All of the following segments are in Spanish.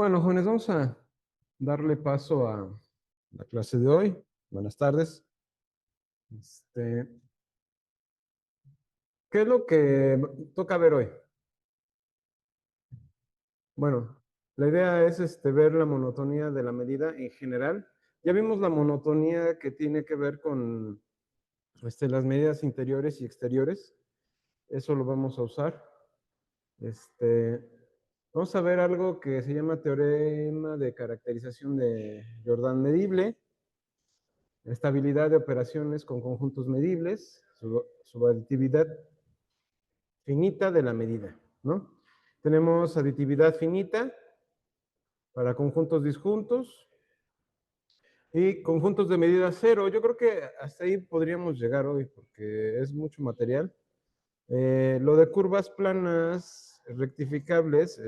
Bueno, jóvenes, vamos a darle paso a la clase de hoy. Buenas tardes. Este, ¿Qué es lo que toca ver hoy? Bueno, la idea es ver la monotonía de la medida en general. Ya vimos la monotonía que tiene que ver con las medidas interiores y exteriores. Eso lo vamos a usar. Este, Vamos a ver algo que se llama teorema de caracterización de Jordan medible. Estabilidad de operaciones con conjuntos medibles, su aditividad finita de la medida, ¿no? Tenemos aditividad finita para conjuntos disjuntos y conjuntos de medida cero. Yo creo que hasta ahí podríamos llegar hoy porque es mucho material. Lo de curvas planas rectificables,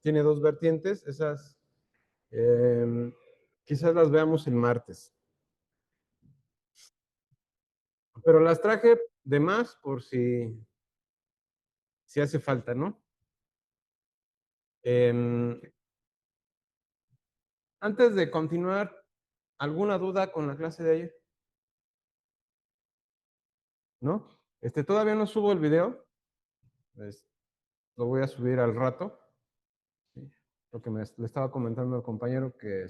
tiene dos vertientes, esas quizás las veamos el martes. Pero las traje de más por si hace falta, ¿no? Antes de continuar, ¿alguna duda con la clase de ayer? ¿No? Todavía no subo el video, pues, lo voy a subir al rato. ¿Sí? Lo que le estaba comentando al compañero que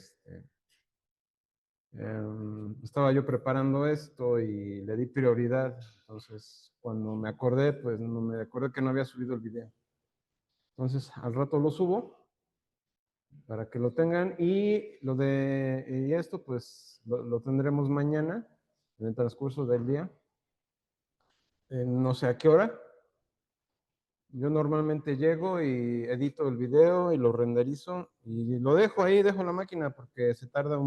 estaba yo preparando esto y le di prioridad. Entonces, cuando me acordé, pues no me acordé que no había subido el video. Entonces, al rato lo subo para que lo tengan y y esto pues lo tendremos mañana en el transcurso del día. No sé a qué hora. Yo normalmente llego y edito el video y lo renderizo y lo dejo ahí, dejo la máquina porque se tarda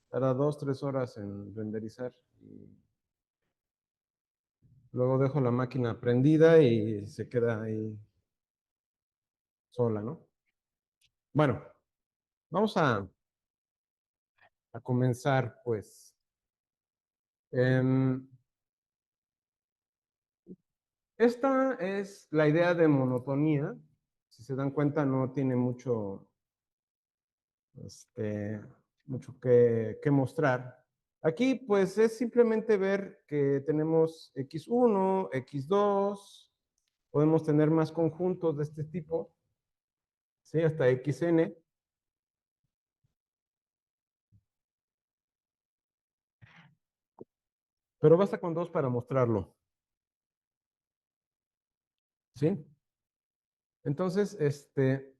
tarda 2, 3 horas en renderizar. Y luego dejo la máquina prendida y se queda ahí sola, ¿no? Bueno, vamos a comenzar pues. Em, Esta es la idea de monotonía. Si se dan cuenta, no tiene este, mucho que mostrar. Aquí, pues, es simplemente ver que tenemos x1, x2, podemos tener más conjuntos de este tipo, ¿sí? Hasta xn. Pero basta con dos para mostrarlo, ¿sí? Entonces, el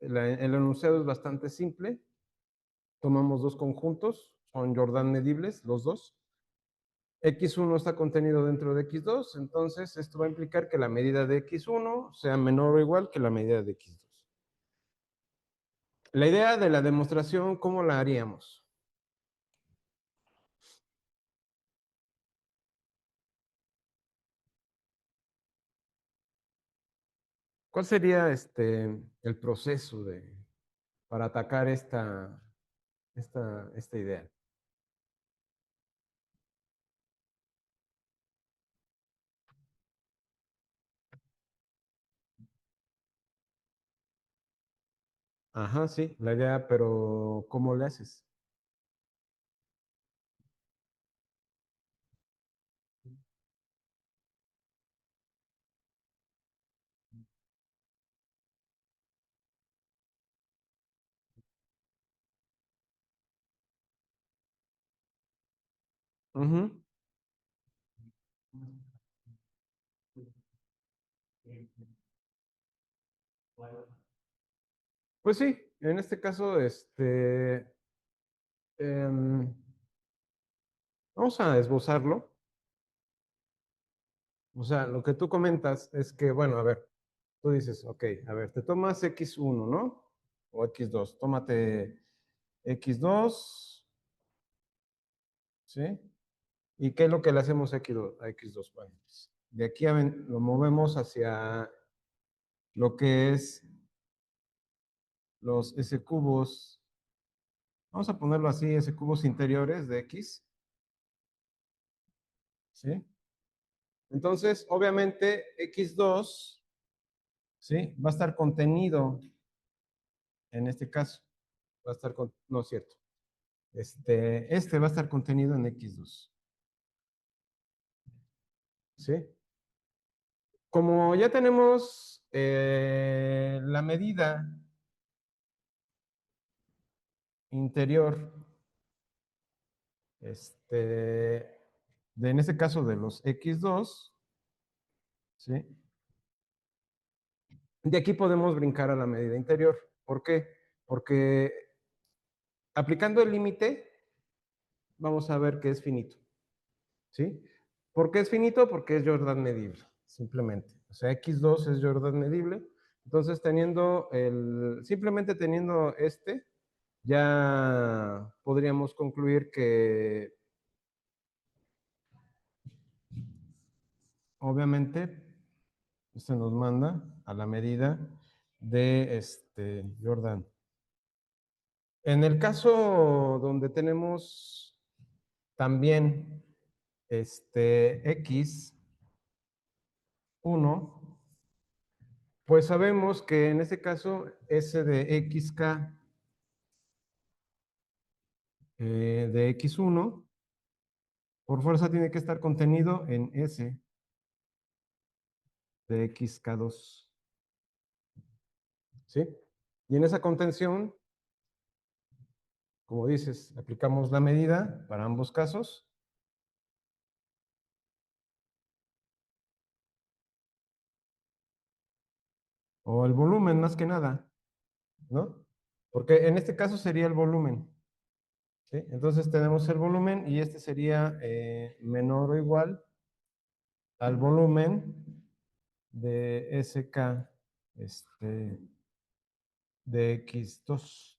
enunciado es bastante simple. Tomamos dos conjuntos, son Jordan medibles, los dos. X1 está contenido dentro de X2, entonces esto va a implicar que la medida de X1 sea menor o igual que la medida de X2. La idea de la demostración, ¿cómo la haríamos? ¿Cuál sería el proceso para atacar esta idea? Ajá, sí, la idea, pero ¿cómo le haces? Ujú. Pues sí, en este caso, em, vamos a esbozarlo. O sea, lo que tú comentas es que, bueno, a ver, tú dices, ok, a ver, te tomas X1, ¿no? O X2, tómate X2, ¿sí? ¿Y qué es lo que le hacemos a X2? Bueno, pues, de aquí lo movemos hacia lo que es los S cubos, vamos a ponerlo así, S cubos interiores de X, ¿sí? Entonces, obviamente, X2 ¿sí? Va a estar contenido, en este caso, va a estar, no es cierto, este va a estar contenido en X2, ¿sí? Como ya tenemos la medida interior, en este caso de los X2, ¿sí? De aquí podemos brincar a la medida interior. ¿Por qué? Porque aplicando el límite, vamos a ver que es finito, ¿sí? ¿Por qué es finito? Porque es Jordan medible, simplemente. O sea, X2 es Jordan medible. Entonces, simplemente teniendo ya podríamos concluir que obviamente se nos manda a la medida de Jordan. En el caso donde tenemos también X1, pues sabemos que en este caso S de XK de X1 por fuerza tiene que estar contenido en S de XK2, ¿sí? Y en esa contención, como dices, aplicamos la medida para ambos casos. O el volumen más que nada, ¿no? Porque en este caso sería el volumen, ¿sí? Entonces tenemos el volumen y este sería menor o igual al volumen de SK de X2,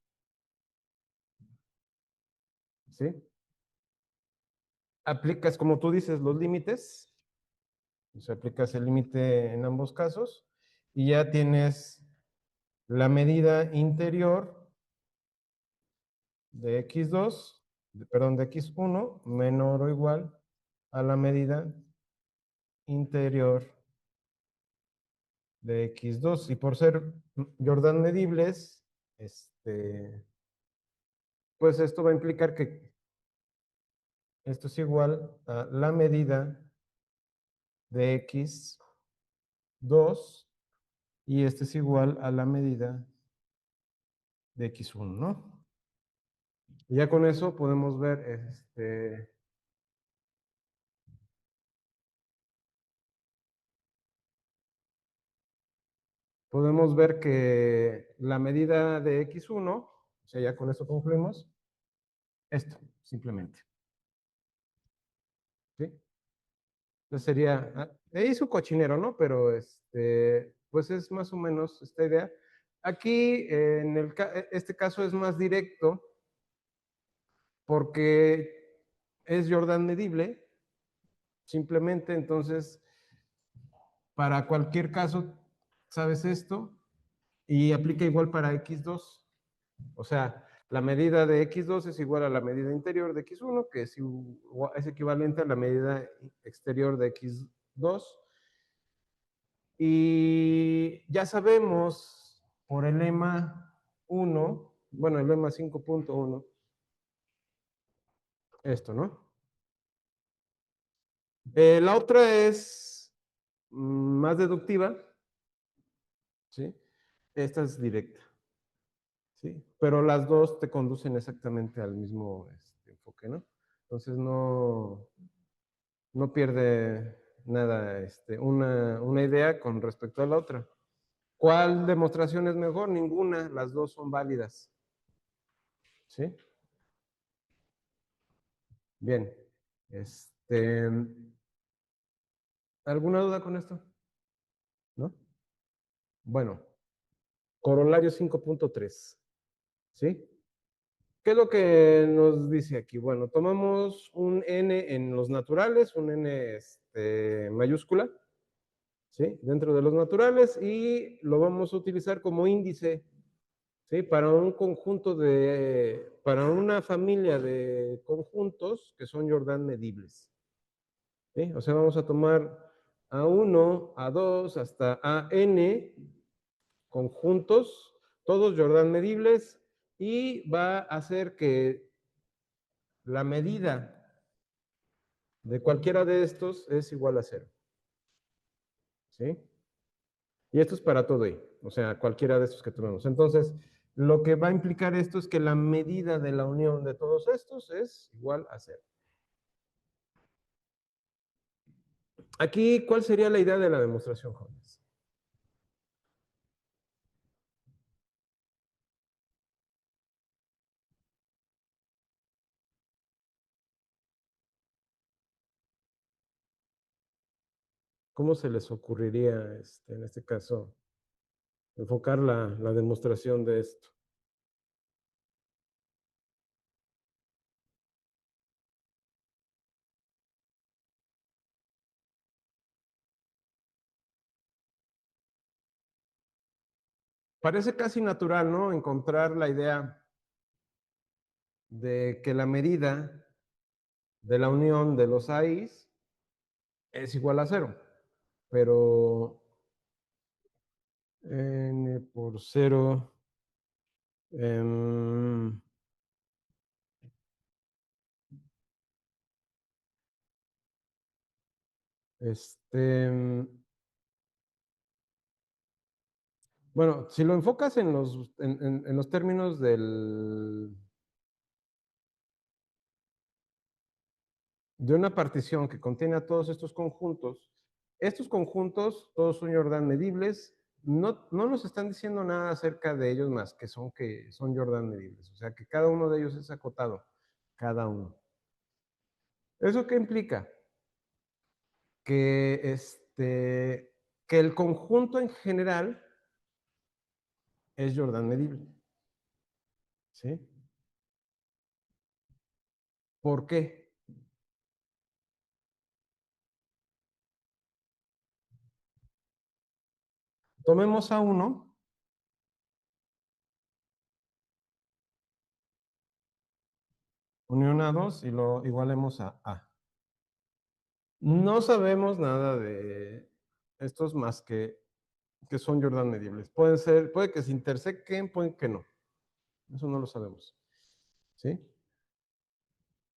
¿sí? Aplicas, como tú dices, los límites, o sea, aplicas el límite en ambos casos y ya tienes la medida interior de X2, perdón, de X1 menor o igual a la medida interior de X2. Y por ser Jordan medibles, pues esto va a implicar que esto es igual a la medida de X2 y este es igual a la medida de X1, ¿no? Y ya con eso podemos ver que la medida de X1, o sea, ya con eso concluimos, esto, simplemente. ¿Sí? Entonces sería, hizo cochinero, ¿no? Pero pues es más o menos esta idea. Aquí, este caso es más directo porque es Jordan medible, simplemente, entonces, para cualquier caso, sabes esto, y aplica igual para X2. O sea, la medida de X2 es igual a la medida interior de X1, que es equivalente a la medida exterior de X2. Y ya sabemos por el lema 1, bueno, el lema 5.1, esto, ¿no? La otra es más deductiva, ¿sí? Esta es directa, ¿sí? Pero las dos te conducen exactamente al mismo enfoque, ¿no? Entonces no pierde nada una idea con respecto a la otra. ¿Cuál demostración es mejor? Ninguna, las dos son válidas, ¿sí? Bien. Este, ¿Alguna duda con esto? ¿No? Bueno, corolario 5.3, ¿sí? ¿Qué es lo que nos dice aquí? Bueno, tomamos un n en los naturales, un n mayúscula, ¿sí? Dentro de los naturales y lo vamos a utilizar como índice, ¿sí? Para para una familia de conjuntos que son Jordan medibles, ¿sí? O sea, vamos a tomar A1, A2 hasta AN, conjuntos, todos Jordan medibles, y va a hacer que la medida de cualquiera de estos es igual a cero. ¿Sí? Y esto es para todo y, o sea, cualquiera de estos que tomemos. Entonces, lo que va a implicar esto es que la medida de la unión de todos estos es igual a cero. Aquí, ¿cuál sería la idea de la demostración, jóvenes? ¿Cómo se les ocurriría, en este caso, enfocar la demostración de esto? Parece casi natural, ¿no? Encontrar la idea de que la medida de la unión de los AIs es igual a cero. Pero n por cero, em, este, bueno, si lo enfocas en en los términos de una partición que contiene a todos estos conjuntos, todos son Jordan medibles, no nos están diciendo nada acerca de ellos más que son Jordan medibles, o sea que cada uno de ellos es acotado, cada uno. ¿Eso qué implica? Que, que el conjunto en general es Jordan medible, ¿sí? ¿Por qué? Tomemos a uno, unión a 2 y lo igualemos a A. No sabemos nada de estos más que son Jordan medibles. Pueden ser, puede que se intersequen, puede que no. Eso no lo sabemos. ¿Sí?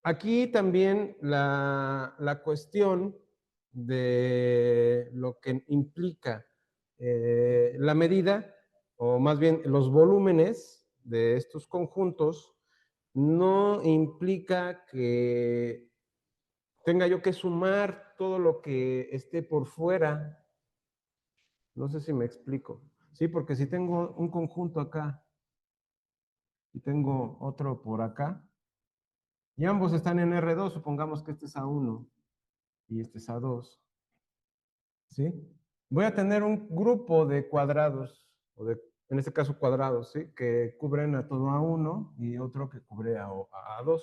Aquí también la cuestión de lo que implica la medida, o más bien los volúmenes de estos conjuntos, no implica que tenga yo que sumar todo lo que esté por fuera. No sé si me explico. Sí, porque si tengo un conjunto acá y tengo otro por acá, y ambos están en R2, supongamos que este es A1 y este es A2, ¿sí? Voy a tener un grupo de cuadrados, en este caso cuadrados, ¿sí? Que cubren a todo A1 y otro que cubre a A2.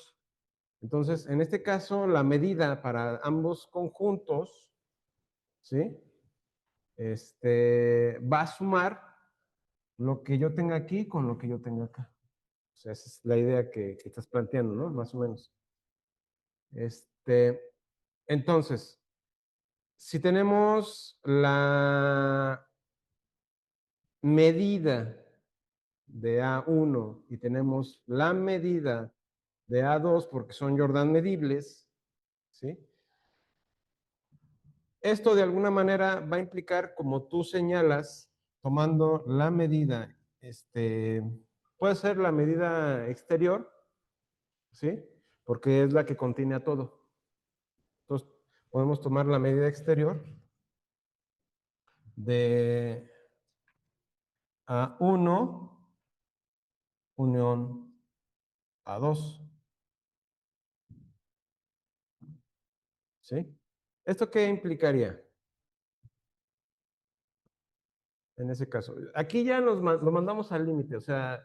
Entonces, en este caso, la medida para ambos conjuntos, ¿sí? Va a sumar lo que yo tenga aquí con lo que yo tenga acá. O sea, esa es la idea que estás planteando, ¿no? Más o menos. Este, entonces, si tenemos la medida de A1 y tenemos la medida de A2 porque son Jordan medibles, ¿sí? Esto de alguna manera va a implicar, como tú señalas, tomando la medida, puede ser la medida exterior, ¿sí? Porque es la que contiene a todo. Entonces, podemos tomar la medida exterior de A1 unión A2, ¿sí? ¿Esto qué implicaría en ese caso? Aquí ya lo mandamos al límite, o sea,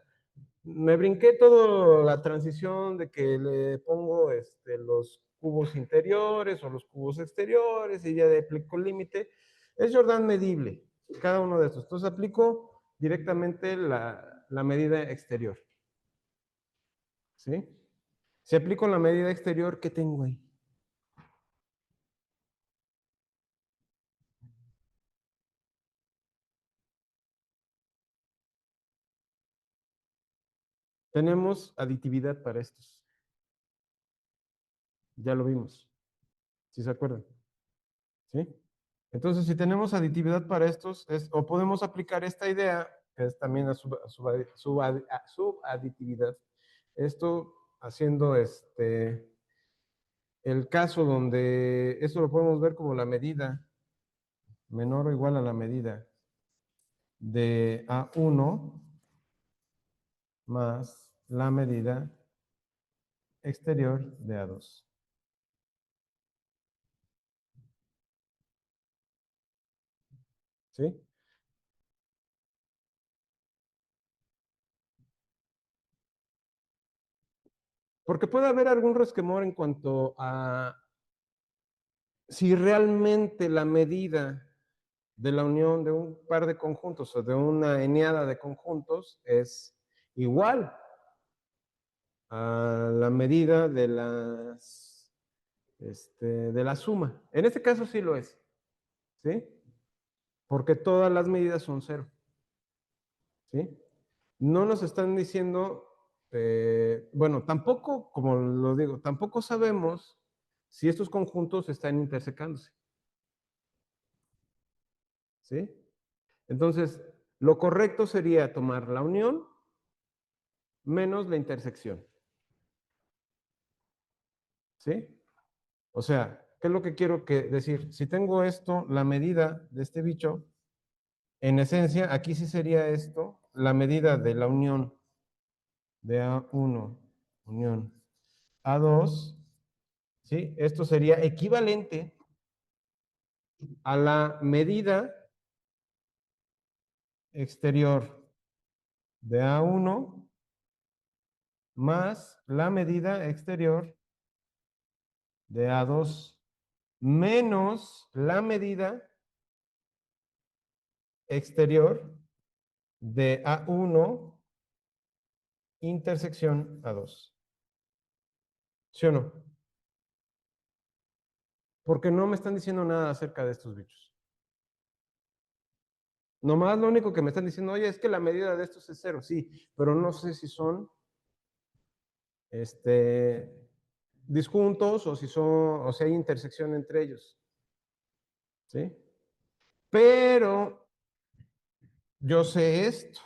me brinqué toda la transición de que le pongo los cubos interiores o los cubos exteriores y ya le aplico el límite. Es Jordan medible, cada uno de estos. Entonces aplico directamente la medida exterior. ¿Sí? Si aplico la medida exterior, ¿qué tengo ahí? tenemos aditividad para estos. Ya lo vimos, si se acuerdan. ¿Sí? Entonces, si tenemos aditividad para estos, o podemos aplicar esta idea, que es también subaditividad. Esto haciendo el caso donde esto lo podemos ver como la medida menor o igual a la medida de A1 más la medida exterior de A2. ¿Sí? Porque puede haber algún resquemor en cuanto a si realmente la medida de la unión de un par de conjuntos o de una eneada de conjuntos es igual a la medida de la suma. En este caso sí lo es, ¿sí? Porque todas las medidas son cero, ¿sí? No nos están diciendo, bueno, tampoco, como lo digo, tampoco sabemos si estos conjuntos están intersecándose, ¿sí? Entonces, lo correcto sería tomar la unión menos la intersección, ¿sí? O sea, ¿qué es lo que quiero decir? Si tengo esto, la medida de este bicho, en esencia, aquí sí sería esto, la medida de la unión de A1, unión A2, ¿sí? Esto sería equivalente a la medida exterior de A1 más la medida exterior de A2 menos la medida exterior de A1 intersección A2. ¿Sí o no? Porque no me están diciendo nada acerca de estos bichos. Nomás lo único que me están diciendo, oye, es que la medida de estos es cero, sí, pero no sé si son disjuntos o si hay intersección entre ellos. ¿Sí? Pero yo sé esto,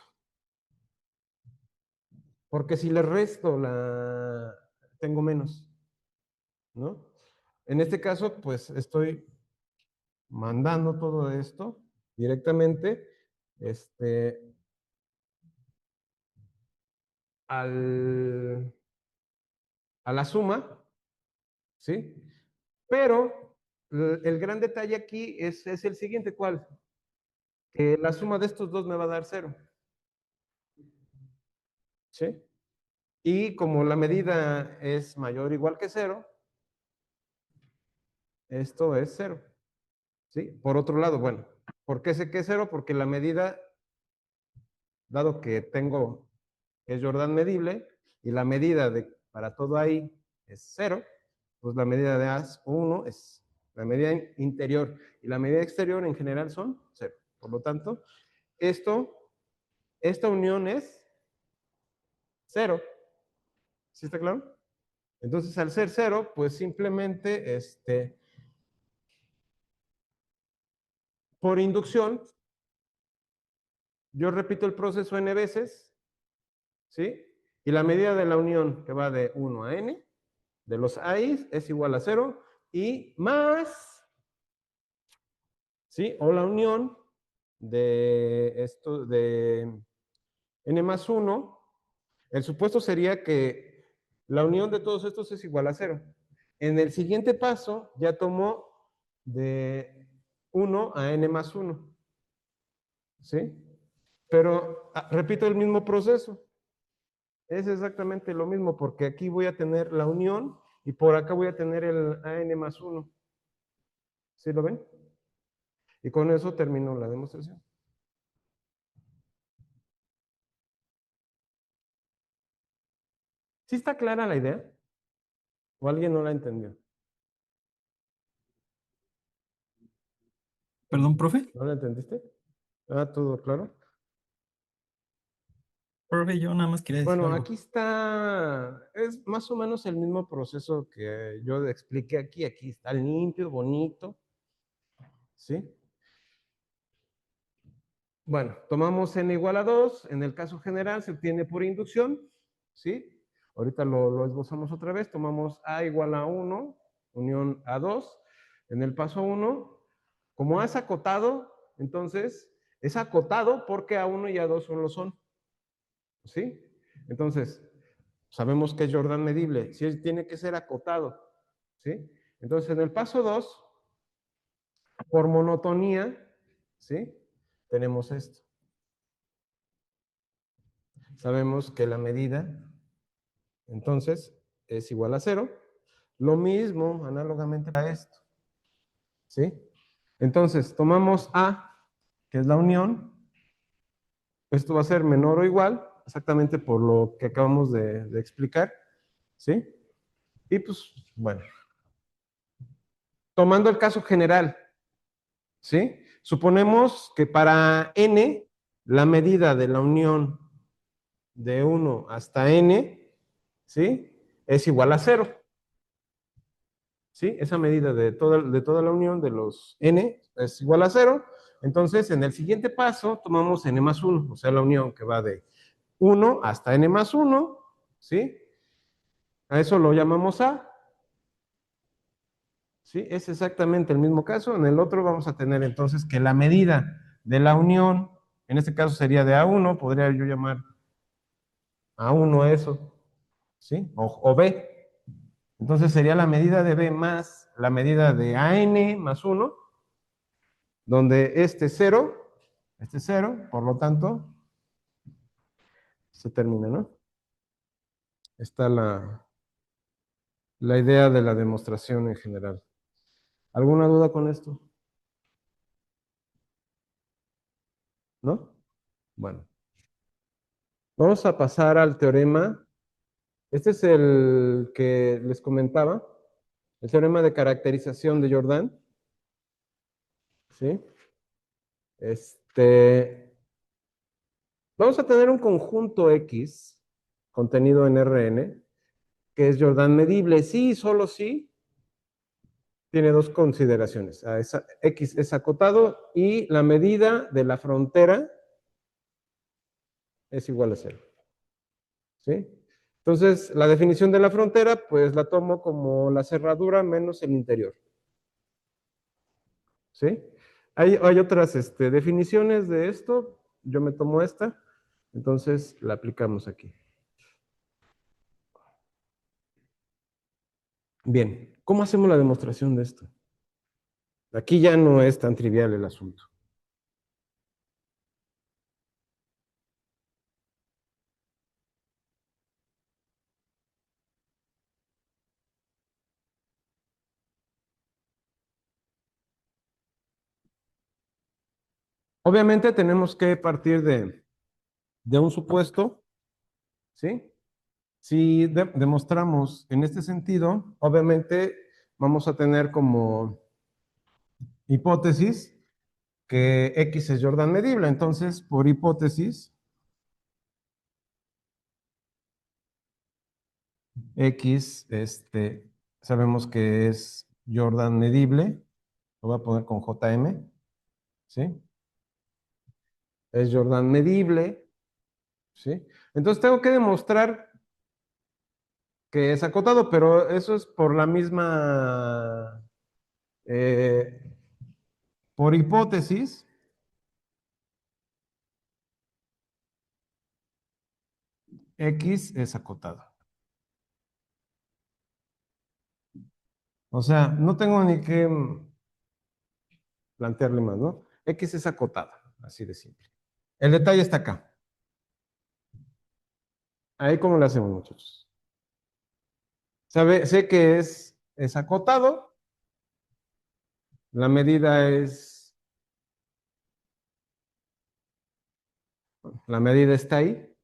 porque si le resto tengo menos, ¿no? En este caso, pues estoy mandando todo esto directamente al, a la suma, ¿sí? Pero el gran detalle aquí es el siguiente, ¿cuál? Que la suma de estos dos me va a dar cero, ¿sí? Y como la medida es mayor o igual que cero, esto es cero, ¿sí? Por otro lado, bueno, ¿por qué sé que es cero? Porque la medida, dado que es Jordan medible, y la medida para todo ahí es cero, pues la medida de A1 es la medida interior y la medida exterior en general son cero. Por lo tanto, esta unión es cero. ¿Sí está claro? Entonces, al ser cero, pues simplemente, por inducción, yo repito el proceso n veces, ¿sí? Y la medida de la unión que va de 1 a n, de los a's, es igual a cero, y más, ¿sí? O la unión de n más 1, el supuesto sería que la unión de todos estos es igual a cero. En el siguiente paso ya tomo de 1 a n más 1, ¿sí? Pero repito el mismo proceso. Es exactamente lo mismo porque aquí voy a tener la unión y por acá voy a tener el an más 1. ¿Sí lo ven? Y con eso termino la demostración. ¿Sí está clara la idea? ¿O alguien no la entendió? Perdón, profe. ¿No la entendiste? Ah, todo claro. Profe, yo nada más quería decir Bueno, algo. aquí está, es más o menos el mismo proceso que yo expliqué aquí. Aquí está limpio, bonito, ¿sí? Bueno, tomamos n igual a 2. En el caso general se obtiene por inducción, ¿sí? Ahorita lo esbozamos otra vez. Tomamos a igual a 1, unión a 2. En el paso 1, como A es acotado, entonces es acotado porque A1 y A2 son, ¿sí? Entonces, sabemos que es Jordan medible, si tiene que ser acotado, ¿sí? Entonces, en el paso 2, por monotonía, ¿sí? Tenemos esto. Sabemos que la medida, entonces, es igual a 0. Lo mismo, análogamente, para esto, ¿sí? Entonces, tomamos A, que es la unión. Esto va a ser menor o igual, exactamente por lo que acabamos de explicar, ¿sí? Y pues, bueno, tomando el caso general, ¿sí? Suponemos que para n, la medida de la unión de 1 hasta n, ¿sí? Es igual a 0, ¿sí? Esa medida de toda la unión de los n es igual a 0. Entonces, en el siguiente paso, tomamos n más 1, o sea, la unión que va de 1 hasta n más 1, ¿sí? A eso lo llamamos A, ¿sí? Es exactamente el mismo caso. En el otro vamos a tener entonces que la medida de la unión, en este caso sería de A1, podría yo llamar A1 eso, ¿sí? O B. Entonces sería la medida de B más la medida de AN más 1, donde este es 0, por lo tanto, se termina, ¿no? Está la idea de la demostración en general. ¿Alguna duda con esto? ¿No? Bueno, vamos a pasar al teorema. Este es el que les comentaba, el teorema de caracterización de Jordan, ¿sí? Vamos a tener un conjunto X contenido en Rn, que es Jordan medible. Sí, solo sí, tiene dos consideraciones. X es acotado y la medida de la frontera es igual a 0. ¿Sí? Entonces, la definición de la frontera, pues la tomo como la cerradura menos el interior. ¿Sí? Hay otras definiciones de esto. Yo me tomo esta, entonces la aplicamos aquí. Bien, ¿cómo hacemos la demostración de esto? Aquí ya no es tan trivial el asunto. Obviamente tenemos que partir de un supuesto, ¿sí? Si demostramos en este sentido, obviamente vamos a tener como hipótesis que X es Jordan medible. Entonces, por hipótesis, X, sabemos que es Jordan medible. Lo voy a poner con JM, ¿sí? Es Jordan medible, ¿sí? Entonces tengo que demostrar que es acotado, pero eso es por la misma, eh, por hipótesis, X es acotado. O sea, no tengo ni que plantearle más, ¿no? X es acotado, así de simple. El detalle está acá. Ahí cómo lo hacemos, muchachos. Sé que es acotado, la medida está ahí,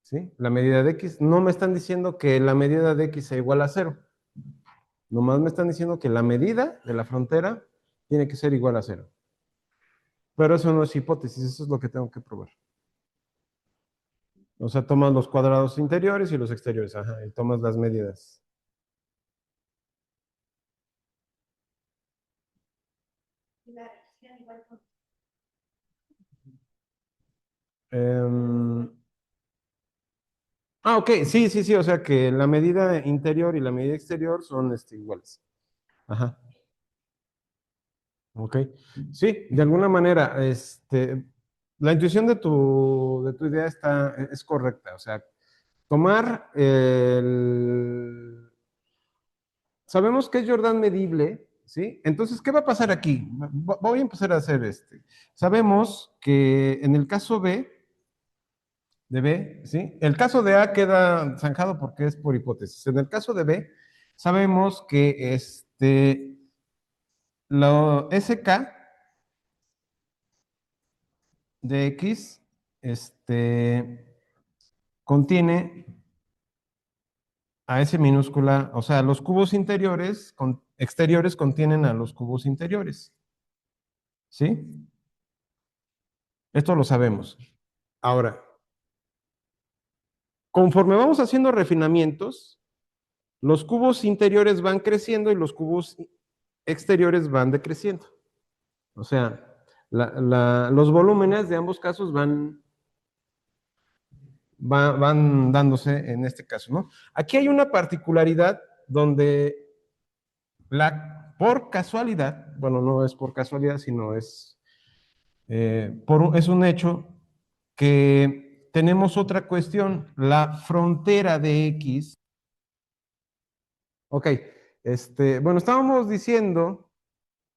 ¿sí? La medida de X. No me están diciendo que la medida de X sea igual a 0. Nomás me están diciendo que la medida de la frontera tiene que ser igual a 0. Pero eso no es hipótesis, eso es lo que tengo que probar. O sea, tomas los cuadrados interiores y los exteriores, ajá, y tomas las medidas. Em, ok, sí, sí, sí, o sea que la medida interior y la medida exterior son iguales. Ajá, ok. Sí, de alguna manera, la intuición de tu idea es correcta. O sea, tomar sabemos que es Jordan medible, ¿sí? Entonces, ¿qué va a pasar aquí? Voy a empezar a hacer Sabemos que en el caso de B, ¿sí? El caso de A queda zanjado porque es por hipótesis. En el caso de B, sabemos que lo SK de X, contiene a S minúscula, o sea, los cubos exteriores contienen a los cubos interiores, ¿sí? Esto lo sabemos. Ahora, conforme vamos haciendo refinamientos, los cubos interiores van creciendo y los cubos exteriores van decreciendo. O sea, los volúmenes de ambos casos van dándose en este caso, ¿no? Aquí hay una particularidad donde por casualidad, bueno, no es por casualidad, sino es un hecho que tenemos otra cuestión, la frontera de X. Ok, bueno, estábamos diciendo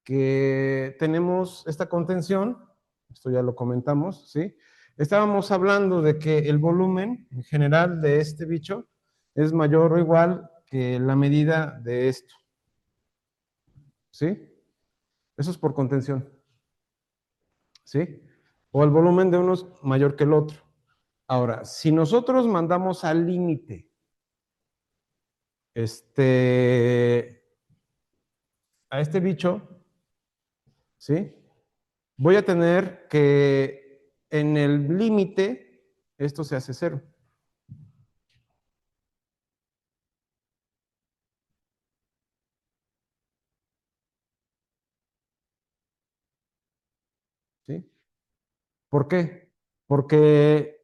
que tenemos esta contención, esto ya lo comentamos, ¿sí? Estábamos hablando de que el volumen en general de este bicho es mayor o igual que la medida de esto, ¿sí? Eso es por contención, ¿sí? O el volumen de uno es mayor que el otro. Ahora, si nosotros mandamos al límite, a este bicho, ¿sí? Voy a tener que en el límite esto se hace cero, ¿sí? ¿Por qué? Porque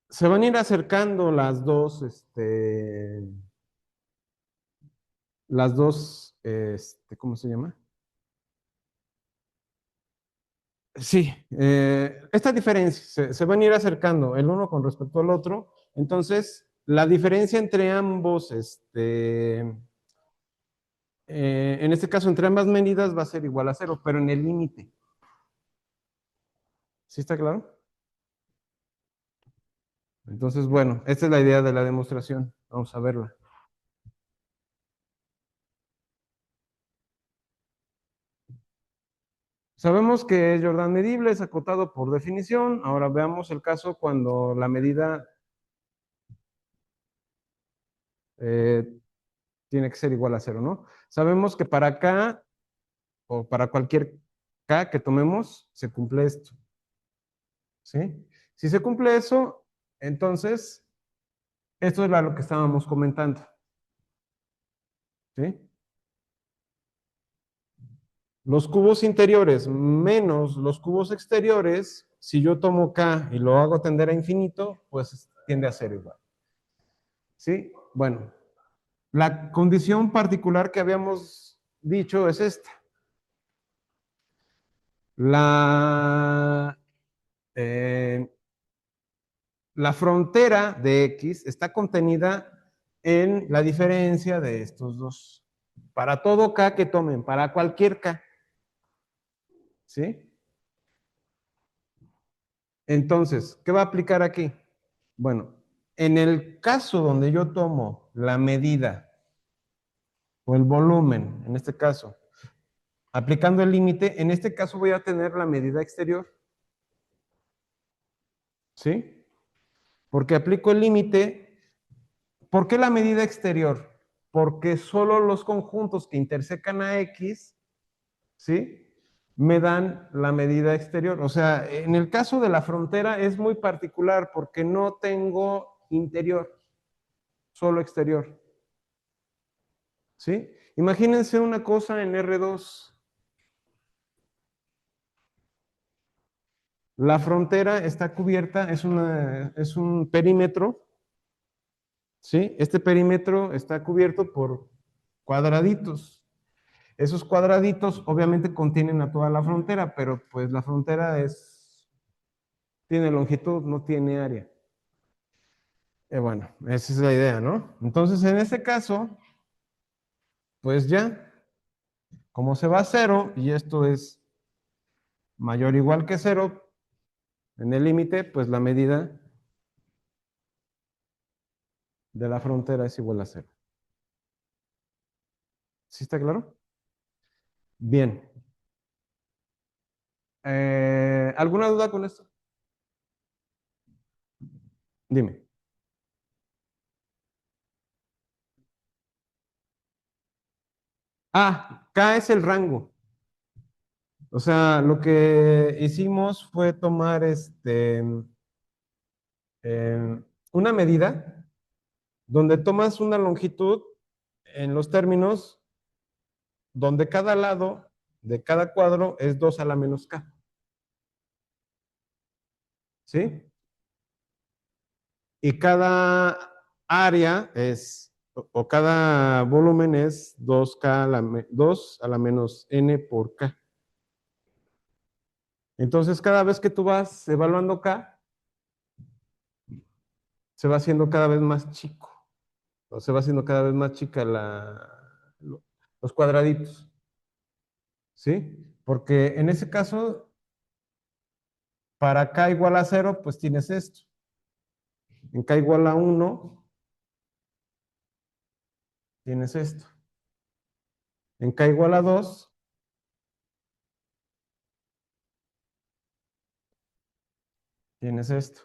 se van a ir acercando ¿cómo se llama? Sí, esta diferencia se van a ir acercando el uno con respecto al otro, entonces la diferencia entre ambos, en este caso entre ambas medidas va a ser igual a cero, pero en el límite. ¿Sí está claro? Entonces, bueno, esta es la idea de la demostración. Vamos a verla. Sabemos que Jordan medible es acotado por definición. Ahora veamos el caso cuando la medida eh, tiene que ser igual a cero, ¿no? Sabemos que para K o para cualquier K que tomemos, se cumple esto, ¿sí? Si se cumple eso, entonces, esto es lo que estábamos comentando, ¿sí? Los cubos interiores menos los cubos exteriores, si yo tomo K y lo hago tender a infinito, pues tiende a ser igual, ¿sí? Bueno, la condición particular que habíamos dicho es esta. La, eh, la frontera de X está contenida en la diferencia de estos dos. Para todo K que tomen, para cualquier K, ¿sí? Entonces, ¿qué va a aplicar aquí? Bueno, en el caso donde yo tomo la medida o el volumen, en este caso, aplicando el límite, en este caso voy a tener la medida exterior, ¿sí? Porque aplico el límite. ¿Por qué la medida exterior? Porque solo los conjuntos que intersecan a X, ¿sí? me dan la medida exterior. O sea, en el caso de la frontera es muy particular porque no tengo interior, solo exterior. ¿Sí? Imagínense una cosa en R2. La frontera está cubierta, es un perímetro, ¿sí? Este perímetro está cubierto por cuadraditos. Esos cuadraditos obviamente contienen a toda la frontera, pero pues la frontera tiene longitud, no tiene área. Bueno, esa es la idea, ¿no? Entonces, en este caso, pues ya, como se va a cero y esto es mayor o igual que cero, en el límite, pues la medida de la frontera es igual a cero. ¿Sí está claro? Bien. ¿Alguna duda con esto? Dime. Ah, K es el rango. O sea, lo que hicimos fue tomar una medida donde tomas una longitud en los términos donde cada lado de cada cuadro es 2 a la menos K. ¿Sí? Y cada área o cada volumen es 2K 2 a la menos N por K. Entonces, cada vez que tú vas evaluando K, se va haciendo cada vez más chico, o se va haciendo cada vez más chica los cuadraditos, ¿sí? Porque en ese caso, para K igual a 0, pues tienes esto. En K igual a 1, tienes esto. En K igual a 2, tienes esto.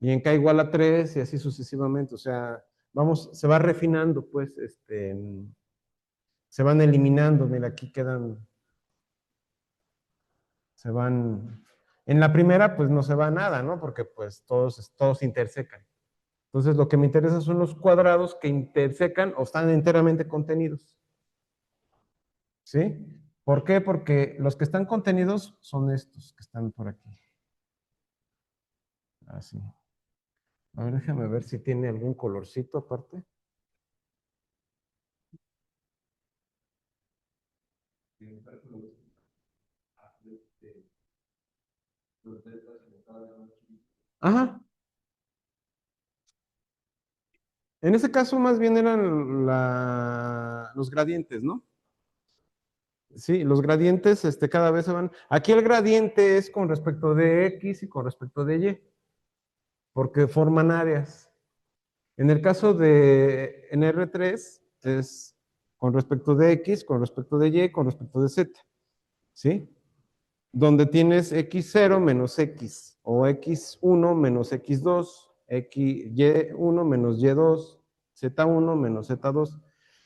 Y en K igual a 3 y así sucesivamente. O sea, se va refinando, pues, se van eliminando. Mira, aquí quedan, se van. En la primera, pues no se va nada, ¿no? Porque pues todos intersecan. Entonces, lo que me interesa son los cuadrados que intersecan o están enteramente contenidos. ¿Sí? ¿Por qué? Porque los que están contenidos son estos que están por aquí. Así. A ver, déjame ver si tiene algún colorcito aparte. Ajá. En ese caso, más bien eran los gradientes, ¿no? Sí, los gradientes cada vez se van. Aquí el gradiente es con respecto de X y con respecto de Y, porque forman áreas. En el caso de en R3 es con respecto de X, con respecto de Y, con respecto de Z, ¿sí? Donde tienes X0 menos X, o X1 menos X2, Y1 menos Y2, Z1 menos Z2.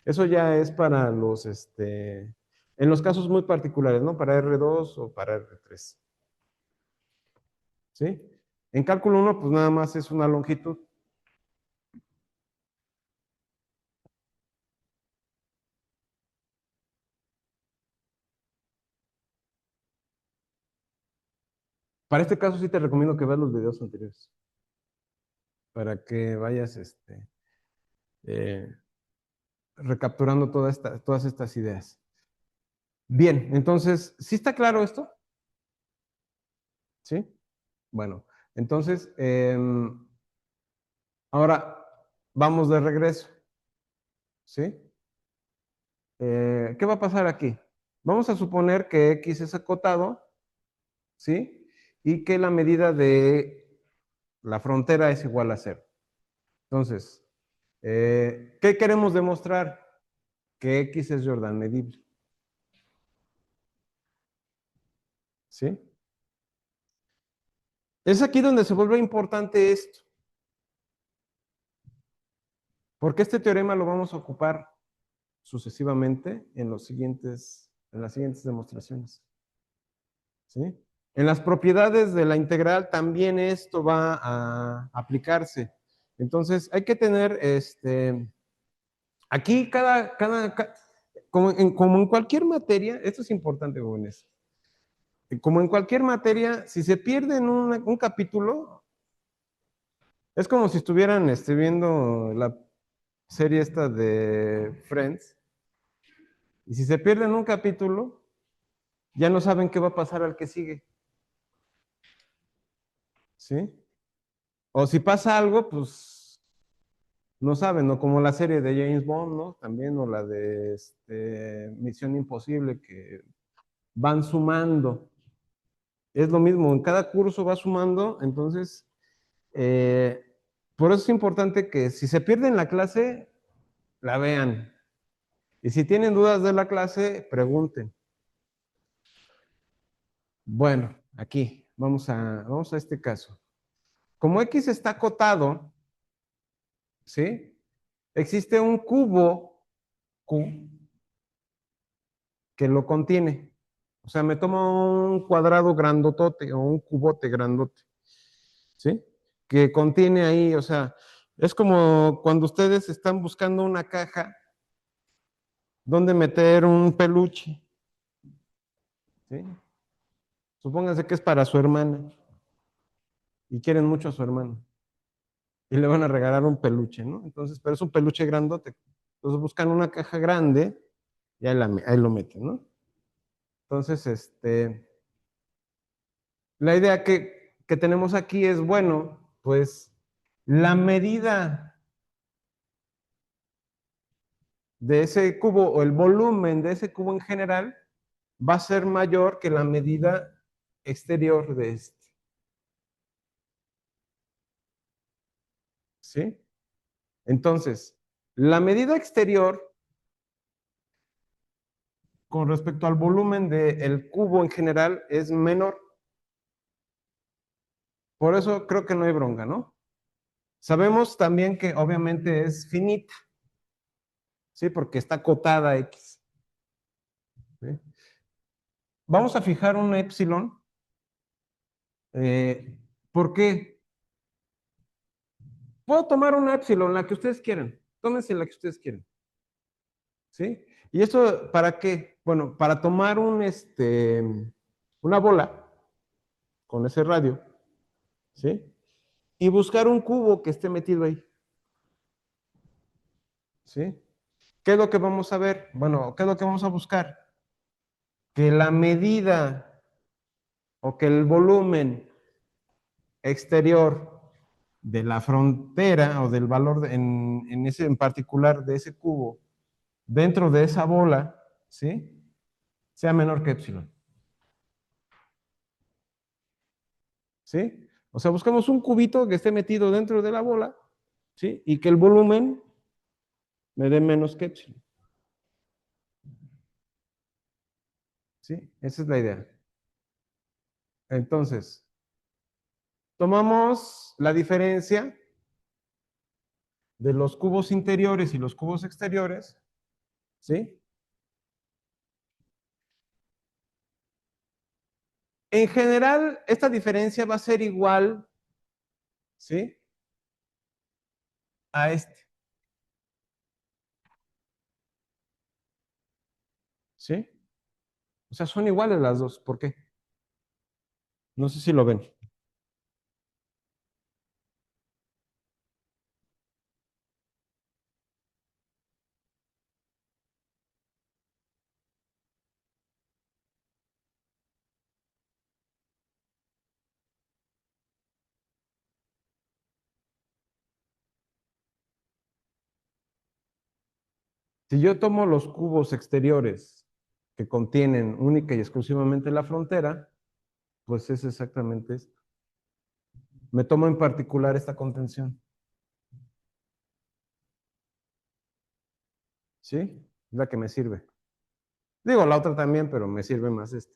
Eso ya es para en los casos muy particulares, ¿no? Para R2 o para R3, ¿sí? En cálculo 1, pues nada más es una longitud. Para este caso sí te recomiendo que veas los videos anteriores, para que vayas eh, recapturando todas estas ideas. Bien, entonces, ¿sí está claro esto? ¿Sí? Bueno, entonces, ahora vamos de regreso, ¿sí? ¿Qué va a pasar aquí? Vamos a suponer que X es acotado, ¿sí? Y que la medida de la frontera es igual a cero. Entonces, ¿qué queremos demostrar? Que X es Jordan medible, ¿sí? Es aquí donde se vuelve importante esto, porque este teorema lo vamos a ocupar sucesivamente en los siguientes en las siguientes demostraciones. ¿Sí? En las propiedades de la integral también esto va a aplicarse. Entonces, hay que tener, aquí como en cualquier materia, esto es importante, jóvenes, como en cualquier materia, si se pierde en un capítulo, es como si estuvieran viendo la serie esta de Friends, y si se pierden un capítulo, ya no saben qué va a pasar al que sigue, ¿sí? O si pasa algo, pues no saben, ¿no? Como la serie de James Bond, ¿no? También, o la de Misión Imposible, que van sumando. Es lo mismo, en cada curso va sumando, entonces, eh, por eso es importante que si se pierden la clase, la vean. Y si tienen dudas de la clase, pregunten. Bueno, aquí, vamos a este caso. Como X está acotado, ¿sí? Existe un cubo Q que lo contiene. O sea, me tomo un cuadrado grandotote o un cubote grandote, ¿sí? Que contiene ahí, o sea, es como cuando ustedes están buscando una caja donde meter un peluche, ¿sí? Supónganse que es para su hermana y quieren mucho a su hermano y le van a regalar un peluche, ¿no? Entonces, pero es un peluche grandote. Entonces buscan una caja grande y ahí lo meten, ¿no? Entonces, la idea que tenemos aquí es, bueno, pues la medida de ese cubo o el volumen de ese cubo en general va a ser mayor que la medida exterior de este. ¿Sí? Entonces, la medida exterior con respecto al volumen del cubo en general es menor. Por eso creo que no hay bronca, ¿no? Sabemos también que obviamente es finita, ¿sí? Porque está acotada X. ¿Sí? Vamos a fijar un epsilon. ¿Por qué? Puedo tomar una epsilon, la que ustedes quieran. Tómense la que ustedes quieran. ¿Sí? ¿Y esto para qué? Bueno, para tomar una bola con ese radio, ¿sí? Y buscar un cubo que esté metido ahí, ¿sí? ¿Qué es lo que vamos a ver? Bueno, ¿qué es lo que vamos a buscar? Que la medida o que el volumen exterior de la frontera o del valor en particular de ese cubo dentro de esa bola, ¿sí? Sea menor que epsilon. ¿Sí? O sea, buscamos un cubito que esté metido dentro de la bola, ¿sí? Y que el volumen me dé menos que epsilon. ¿Sí? Esa es la idea. Entonces, tomamos la diferencia de los cubos interiores y los cubos exteriores, ¿sí? En general, esta diferencia va a ser igual, ¿sí? A este, ¿sí? O sea, son iguales las dos. ¿Por qué? No sé si lo ven. Si yo tomo los cubos exteriores que contienen única y exclusivamente la frontera, pues es exactamente esto. Me tomo en particular esta contención. ¿Sí? Es la que me sirve. Digo, la otra también, pero me sirve más esta.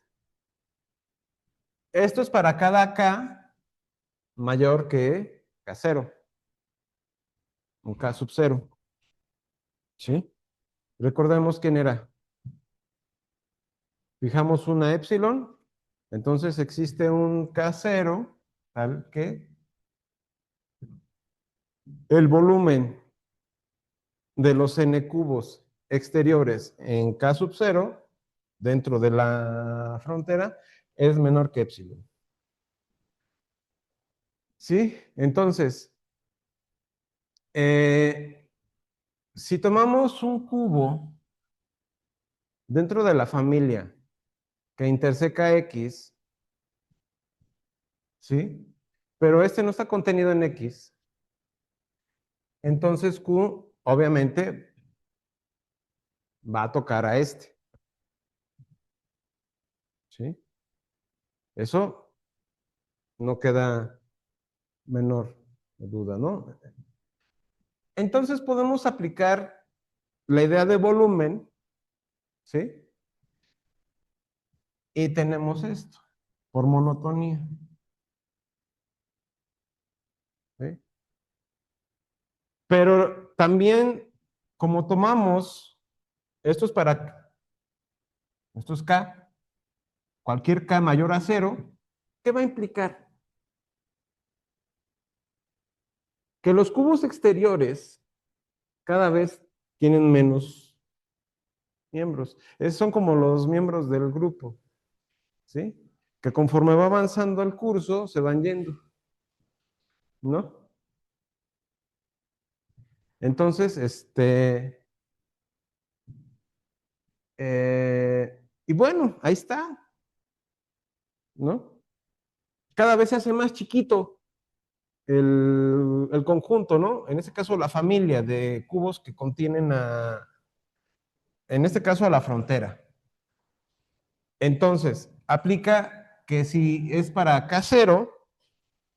Esto es para cada K mayor que K0, un K sub 0. ¿Sí? Recordemos quién era. Fijamos una épsilon, entonces existe un K0, tal que el volumen de los n cubos exteriores en K sub 0 dentro de la frontera es menor que épsilon. ¿Sí? Entonces, si tomamos un cubo dentro de la familia que interseca X, ¿sí? Pero este no está contenido en X, entonces Q obviamente va a tocar a este, ¿sí? Eso no queda menor duda, ¿no? Entonces podemos aplicar la idea de volumen, ¿sí? Y tenemos esto, por monotonía, ¿sí? Pero también, como tomamos, esto es para, esto es K, cualquier K mayor a cero, ¿qué va a implicar? Que los cubos exteriores cada vez tienen menos miembros. Esos son como los miembros del grupo, ¿sí? Que conforme va avanzando el curso, se van yendo, ¿no? Entonces, y bueno, ahí está, ¿no? Cada vez se hace más chiquito el conjunto, ¿no? En este caso, la familia de cubos que contienen en este caso, a la frontera. Entonces, aplica que si es para K0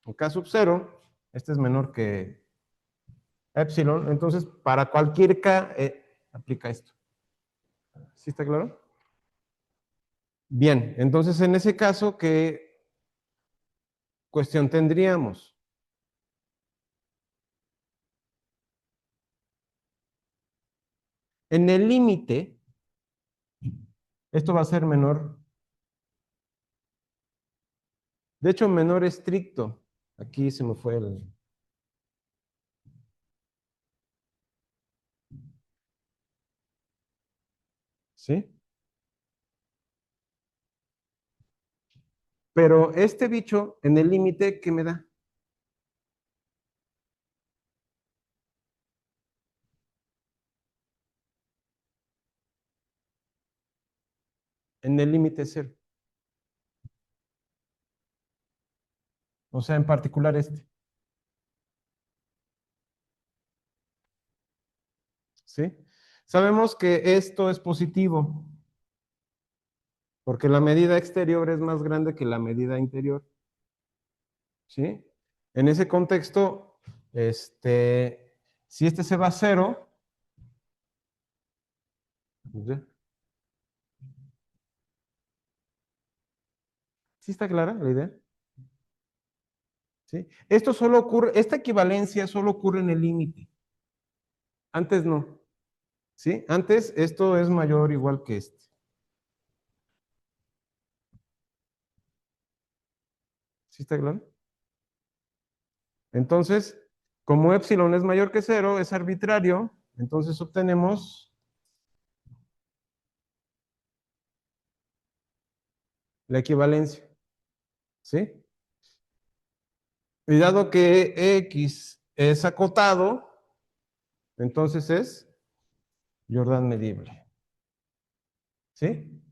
o K sub 0, este es menor que epsilon, entonces para cualquier K aplica esto. ¿Sí está claro? Bien, entonces en ese caso, ¿qué cuestión tendríamos? En el límite, esto va a ser menor, de hecho menor estricto. Aquí se me fue el... ¿Sí? Pero este bicho, en el límite, ¿qué me da? En el límite cero. O sea, en particular este. ¿Sí? Sabemos que esto es positivo, porque la medida exterior es más grande que la medida interior. ¿Sí? En ese contexto, si este se va a cero, pues ya. ¿Sí está clara la idea? ¿Sí? Esto solo ocurre, esta equivalencia solo ocurre en el límite. Antes no. ¿Sí? Antes esto es mayor o igual que este. ¿Sí está claro? Entonces, como epsilon es mayor que cero, es arbitrario, entonces obtenemos la equivalencia. ¿Sí? Y dado que X es acotado, entonces es Jordan medible. ¿Sí?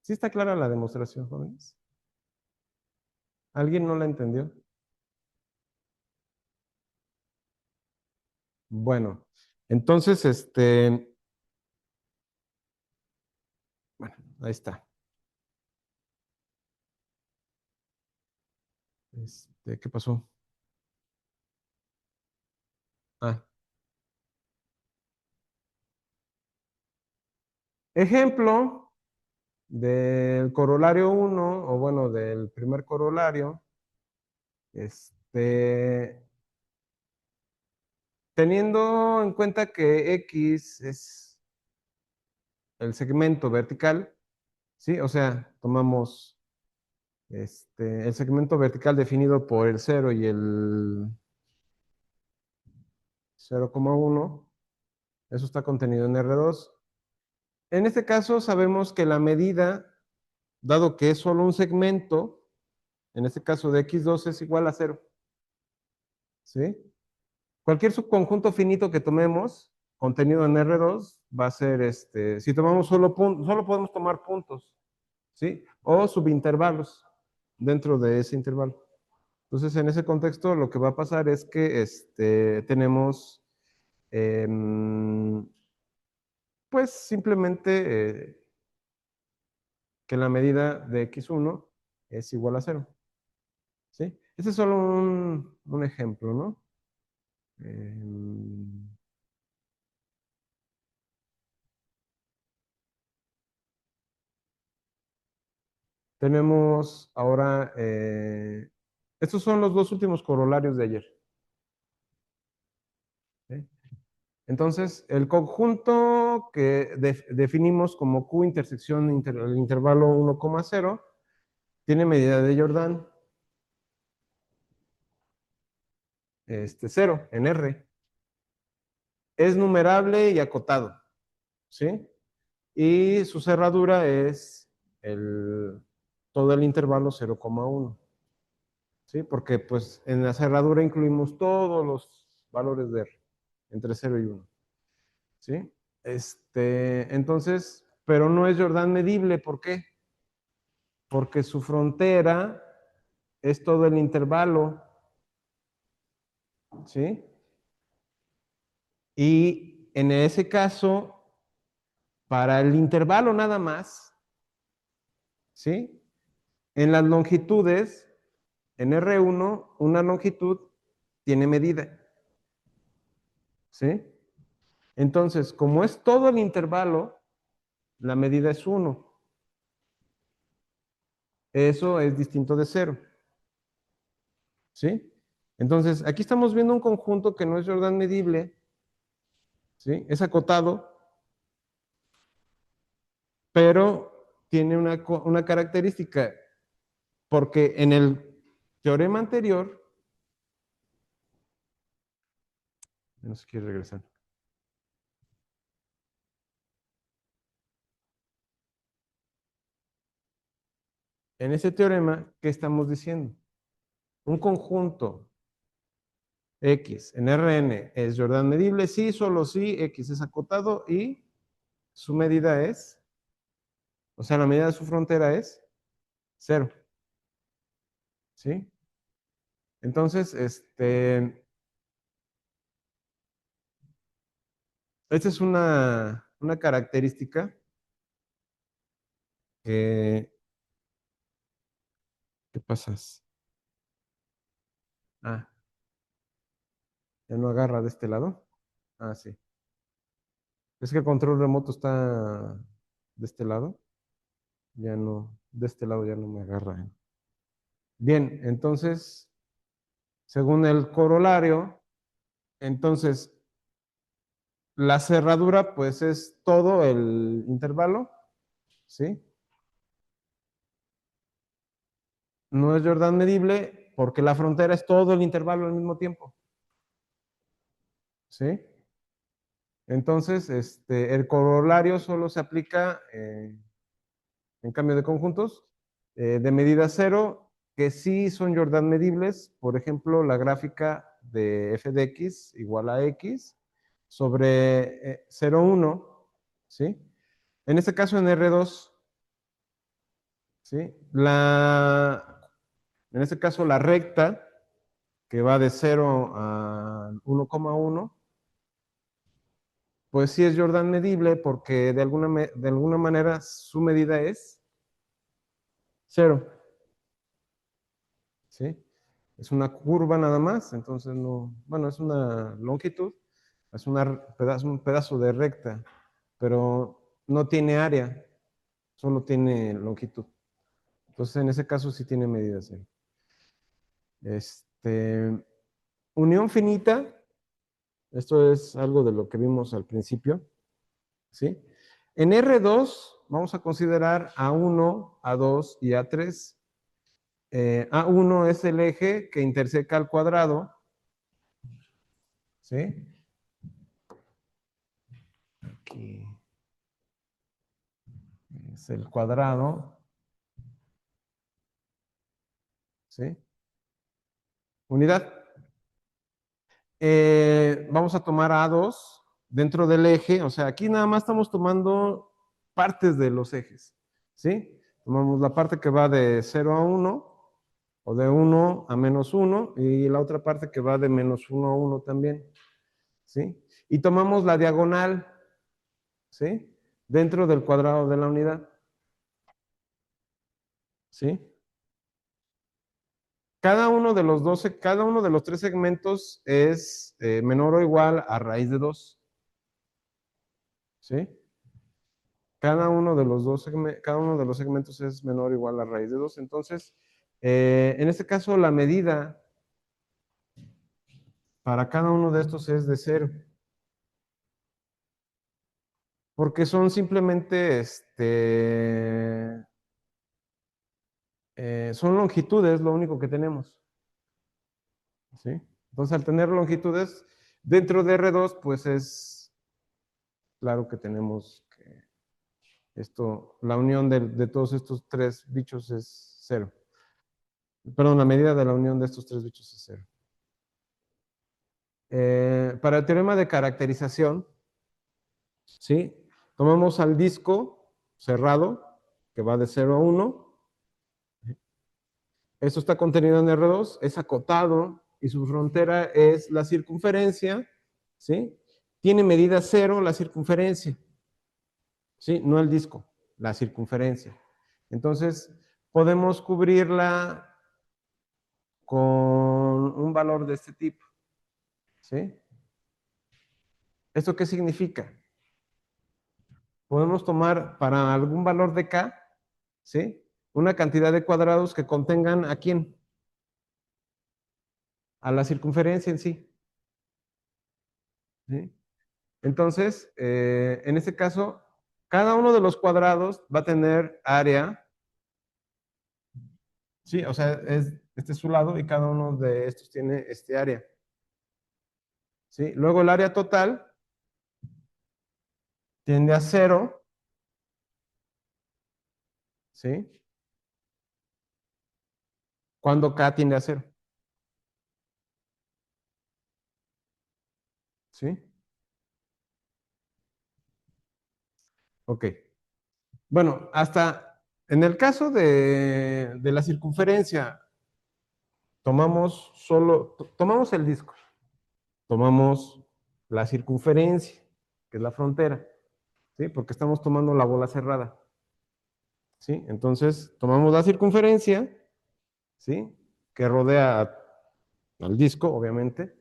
¿Sí está clara la demostración, jóvenes? ¿Alguien no la entendió? Bueno, entonces, bueno, ahí está. ¿Qué pasó? Ah, ejemplo del corolario uno o bueno, del primer corolario, teniendo en cuenta que X es el segmento vertical, ¿sí? O sea, tomamos el segmento vertical definido por el 0 y el 0,1, eso está contenido en R2. En este caso sabemos que la medida, dado que es solo un segmento, en este caso de x2 es igual a 0, ¿sí? Cualquier subconjunto finito que tomemos, contenido en R2, va a ser, si tomamos solo solo podemos tomar puntos, ¿sí? O subintervalos dentro de ese intervalo. Entonces, en ese contexto, lo que va a pasar es que tenemos, pues, simplemente que la medida de x1 es igual a 0, ¿sí? Este es solo un ejemplo, ¿no? Em, Tenemos ahora, estos son los dos últimos corolarios de ayer, ¿sí? Entonces, el conjunto que definimos como Q intersección el intervalo 1,0 tiene medida de Jordan 0 en R. Es numerable y acotado, ¿sí? Y su cerradura es todo el intervalo 0,1, ¿sí? Porque pues en la cerradura incluimos todos los valores de R, entre 0 y 1, ¿sí? Entonces, pero no es Jordan medible, ¿por qué? Porque su frontera es todo el intervalo, ¿sí? Y en ese caso, para el intervalo nada más, ¿sí? En las longitudes, en R1, una longitud tiene medida, ¿sí? Entonces, como es todo el intervalo, la medida es 1. Eso es distinto de 0, ¿sí? Entonces, aquí estamos viendo un conjunto que no es Jordan medible, ¿sí? Es acotado, pero tiene una característica, porque en el teorema anterior, no se quiere regresar, en ese teorema, ¿qué estamos diciendo? Un conjunto X en Rn es Jordan medible, sí, solo sí, X es acotado y su medida es, o sea, la medida de su frontera es 0, ¿sí? Entonces, esta es una característica que, ¿qué pasas? Ah, ya no agarra de este lado. Ah, sí. Es que el control remoto está de este lado. Ya no, de este lado ya no me agarra. Bien, entonces, según el corolario, entonces, la cerradura, pues es todo el intervalo, ¿sí? No es Jordan medible porque la frontera es todo el intervalo al mismo tiempo, ¿sí? Entonces, el corolario solo se aplica en cambio de conjuntos de medida 0, que sí son Jordan medibles. Por ejemplo, la gráfica de f de x igual a x sobre 0,1, ¿sí? En este caso en R2, ¿sí? En este caso la recta, que va de 0 a 1,1, pues sí es Jordan medible porque de alguna manera su medida es 0, ¿sí? Es una curva nada más, entonces no, bueno, es una longitud, es un pedazo de recta, pero no tiene área, solo tiene longitud. Entonces en ese caso sí tiene medidas. ¿Sí? Este, unión finita, esto es algo de lo que vimos al principio, ¿sí? En R2 vamos a considerar A1, A2 y A3. A1 es el eje que interseca al cuadrado, ¿sí? Aquí es el cuadrado, ¿sí? Unidad. Vamos a tomar A2 dentro del eje, o sea, aquí nada más estamos tomando partes de los ejes, ¿sí? Tomamos la parte que va de 0 a 1, o de 1 a -1, y la otra parte que va de -1 a 1 también, ¿sí? Y tomamos la diagonal, ¿sí? Dentro del cuadrado de la unidad, ¿sí? Cada uno de los tres segmentos es menor o igual a raíz de 2, ¿sí? Cada uno de los segmentos es menor o igual a raíz de 2. Entonces, en este caso, la medida para cada uno de estos es de 0, porque son simplemente, son longitudes, lo único que tenemos, ¿sí? Entonces, al tener longitudes dentro de R2, pues es claro que tenemos que la unión de todos estos tres bichos es 0. Perdón, la medida de la unión de estos tres bichos es 0. Para el teorema de caracterización, ¿sí? Tomamos al disco cerrado, que va de 0 a 1. Esto está contenido en R2, es acotado y su frontera es la circunferencia, ¿sí? Tiene medida 0 la circunferencia, ¿sí? No el disco, la circunferencia. Entonces, podemos cubrirla con un valor de este tipo, ¿sí? ¿Esto qué significa? Podemos tomar para algún valor de K, ¿sí? Una cantidad de cuadrados que contengan ¿a quién? A la circunferencia en sí, ¿sí? Entonces, en este caso, cada uno de los cuadrados va a tener área, ¿sí? O sea, este es su lado y cada uno de estos tiene este área, ¿sí? Luego el área total tiende a 0, ¿sí? Cuando K tiende a 0, ¿sí? Ok. Bueno, hasta en el caso de la circunferencia, tomamos el disco, tomamos la circunferencia, que es la frontera, ¿sí? Porque estamos tomando la bola cerrada, ¿sí? Entonces, tomamos la circunferencia, ¿sí? Que rodea al disco, obviamente,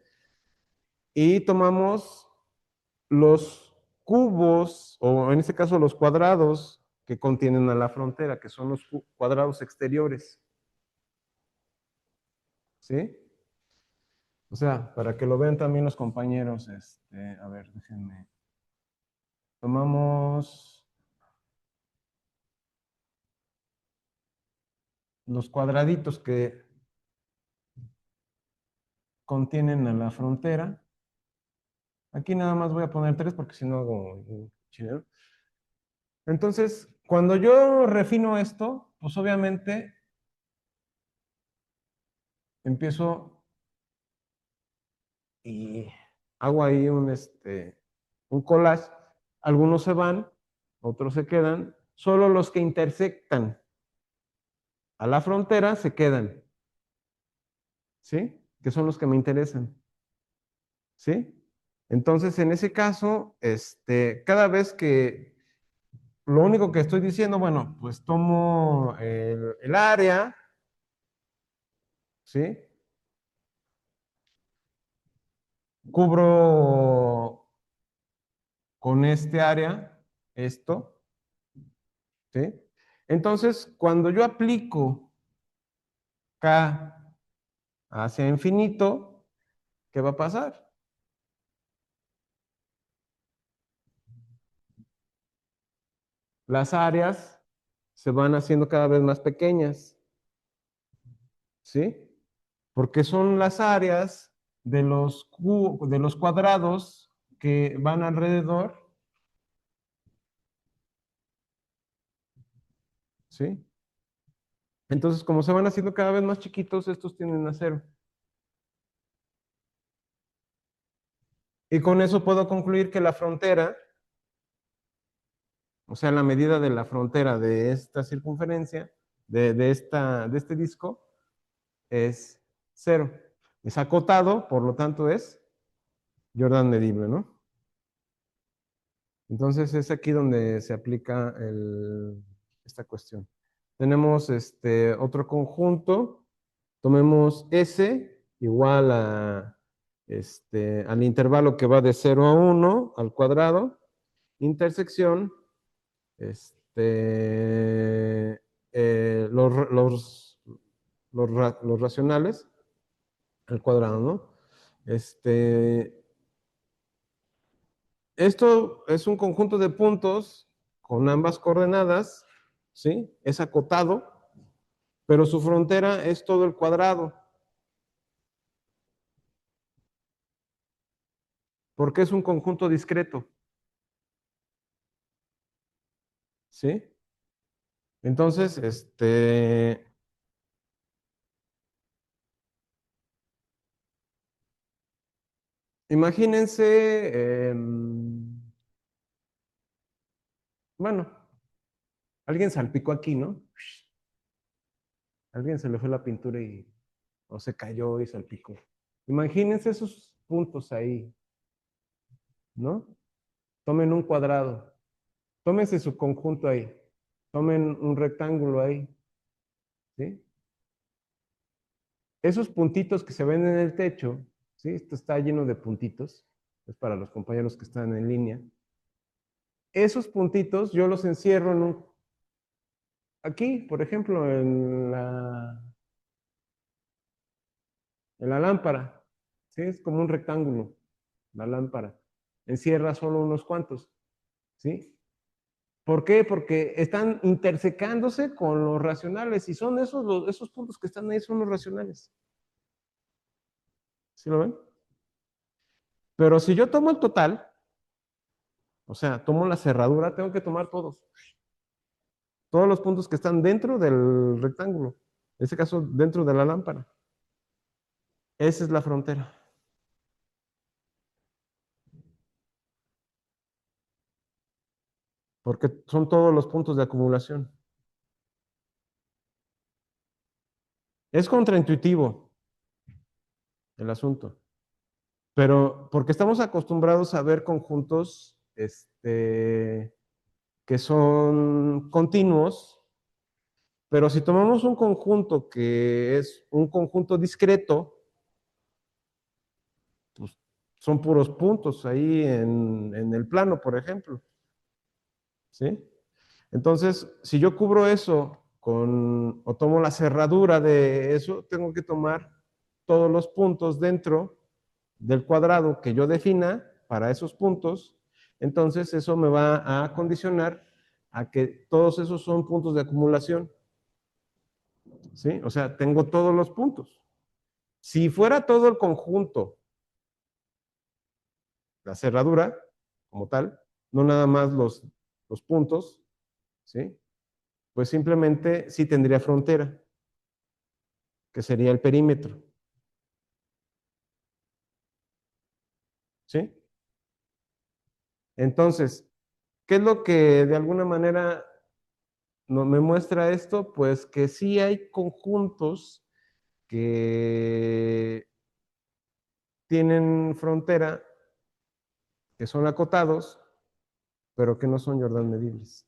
y tomamos los cubos, o en este caso los cuadrados que contienen a la frontera, que son los cuadrados exteriores, ¿sí? O sea, para que lo vean también los compañeros, a ver, déjenme. Tomamos los cuadraditos que contienen a la frontera. Aquí nada más voy a poner 3 porque si no hago un chinero. Entonces, cuando yo refino esto, pues obviamente empiezo y hago ahí un collage. Algunos se van, otros se quedan. Solo los que intersectan a la frontera se quedan, ¿sí? Que son los que me interesan, ¿sí? Entonces, en ese caso, cada vez que lo único que estoy diciendo, bueno, pues tomo el área, ¿sí? Cubro con este área esto, ¿sí? Entonces, cuando yo aplico K hacia infinito, ¿qué va a pasar? las áreas se van haciendo cada vez más pequeñas, ¿sí? Porque son las áreas de los cuadrados que van alrededor, ¿sí? Entonces, como se van haciendo cada vez más chiquitos, estos tienden a cero. Y con eso puedo concluir que la frontera, o sea, la medida de la frontera de esta circunferencia, de este disco, es cero. Es acotado, por lo tanto es Jordan medible, ¿no? Entonces es aquí donde se aplica esta cuestión. Tenemos otro conjunto, tomemos S igual al intervalo que va de 0 a 1 al cuadrado, intersección, los racionales al cuadrado, ¿no? Esto es un conjunto de puntos con ambas coordenadas, ¿sí? Es acotado, pero su frontera es todo el cuadrado, porque es un conjunto discreto, ¿sí? Entonces, imagínense, bueno, alguien salpicó aquí, ¿no? Alguien se le fue la pintura o se cayó y salpicó. Imagínense esos puntos ahí, ¿no? Tomen un cuadrado, tómense su conjunto ahí, tomen un rectángulo ahí, ¿sí? Esos puntitos que se ven en el techo, ¿sí? Esto está lleno de puntitos, es para los compañeros que están en línea. Esos puntitos yo los encierro aquí, por ejemplo, en la lámpara, ¿sí? Es como un rectángulo, la lámpara. Encierra solo unos cuantos, ¿sí? ¿Por qué? Porque están intersecándose con los racionales y son esos puntos que están ahí son los racionales. ¿Sí lo ven? Pero si yo tomo el total, o sea, tomo la cerradura, tengo que tomar todos los puntos que están dentro del rectángulo, en este caso dentro de la lámpara. Esa es la frontera, porque son todos los puntos de acumulación. Es contraintuitivo el asunto, pero porque estamos acostumbrados a ver conjuntos que son continuos, pero si tomamos un conjunto que es un conjunto discreto, pues son puros puntos ahí en el plano, por ejemplo, ¿sí? Entonces, si yo cubro eso o tomo la cerradura de eso, tengo que tomar todos los puntos dentro del cuadrado que yo defina para esos puntos. Entonces, eso me va a condicionar a que todos esos son puntos de acumulación, ¿sí? O sea, tengo todos los puntos. Si fuera todo el conjunto, la cerradura como tal, no nada más los puntos, ¿sí? Pues simplemente sí tendría frontera, que sería el perímetro, ¿sí? Entonces, ¿qué es lo que de alguna manera no, me muestra esto? Pues que sí hay conjuntos que tienen frontera, que son acotados, pero que no son Jordan medibles.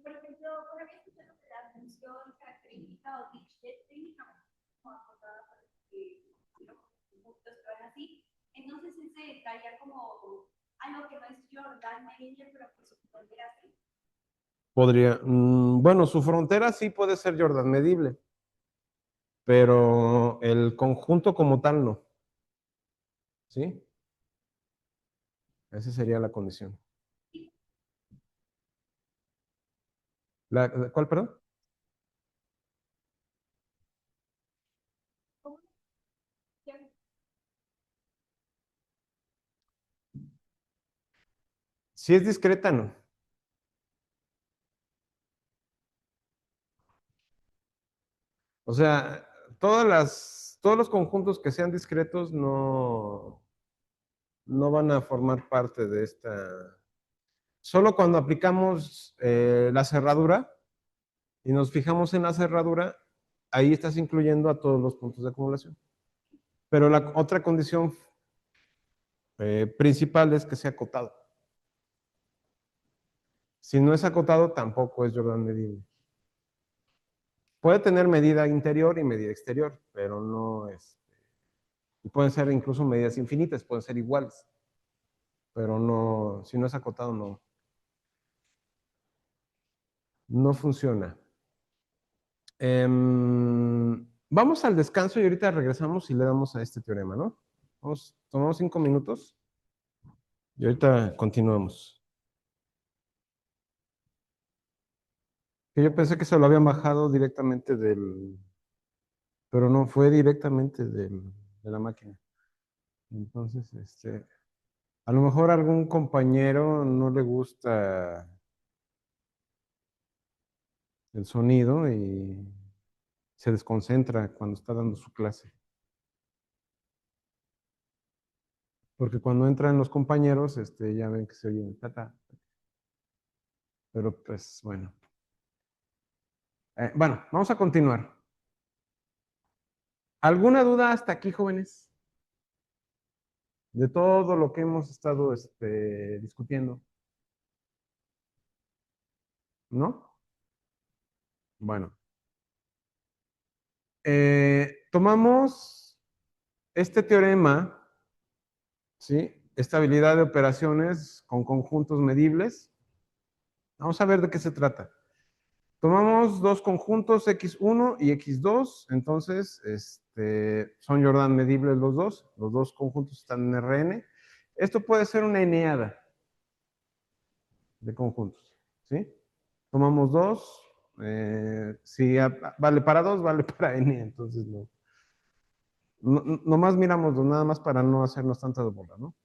Por ejemplo, por había escuchado que la función característica o técnica, como acotada para que los puntos que van así, entonces ese estaría como algo que no es Jordan medible, pero por su frontera sí. Podría, bueno, su frontera sí puede ser Jordan medible, pero el conjunto como tal no, ¿sí? Esa sería la condición. ¿Cuál, perdón? ¿Cómo? Ya. Si es discreta, no. O sea, todos los conjuntos que sean discretos no van a formar parte de esta. Solo cuando aplicamos la cerradura y nos fijamos en la cerradura, ahí estás incluyendo a todos los puntos de acumulación. Pero la otra condición principal es que sea acotado. Si no es acotado, tampoco es Jordan medible. Puede tener medida interior y medida exterior, pero no es. Y pueden ser incluso medidas infinitas, pueden ser iguales, pero no, si no es acotado, no funciona. Vamos al descanso y ahorita regresamos y le damos a este teorema, ¿no? Tomamos 5 minutos y ahorita continuamos. Que yo pensé que se lo habían bajado directamente pero no, fue directamente de la máquina. Entonces, a lo mejor a algún compañero no le gusta el sonido y se desconcentra cuando está dando su clase. Porque cuando entran los compañeros, ya ven que se oye tata. Pero pues bueno. Bueno, vamos a continuar. ¿Alguna duda hasta aquí, jóvenes? De todo lo que hemos estado discutiendo. ¿No? Bueno. Tomamos este teorema, ¿sí? Estabilidad de operaciones con conjuntos medibles. Vamos a ver de qué se trata. Tomamos dos conjuntos X1 y X2, entonces son Jordan medibles los dos conjuntos están en Rn. Esto puede ser una eneada de conjuntos, ¿sí? Tomamos dos, si vale para dos, vale para n, entonces nomás miramos nada más para no hacernos tanta bola, ¿no?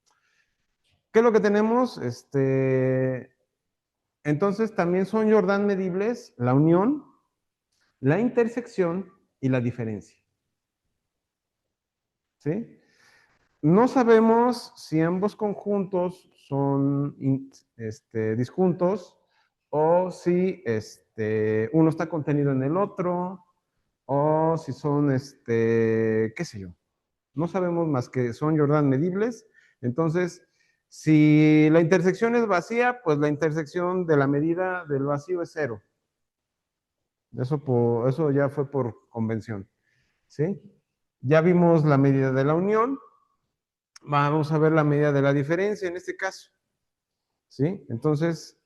¿Qué es lo que tenemos? Entonces también son Jordan medibles la unión, la intersección y la diferencia. ¿Sí? No sabemos si ambos conjuntos son disjuntos o si uno está contenido en el otro o si son, qué sé yo. No sabemos más que son Jordan medibles. Entonces, si la intersección es vacía, pues la intersección de la medida del vacío es cero. Eso ya fue por convención. ¿Sí? Ya vimos la medida de la unión. Vamos a ver la medida de la diferencia en este caso. ¿Sí? Entonces,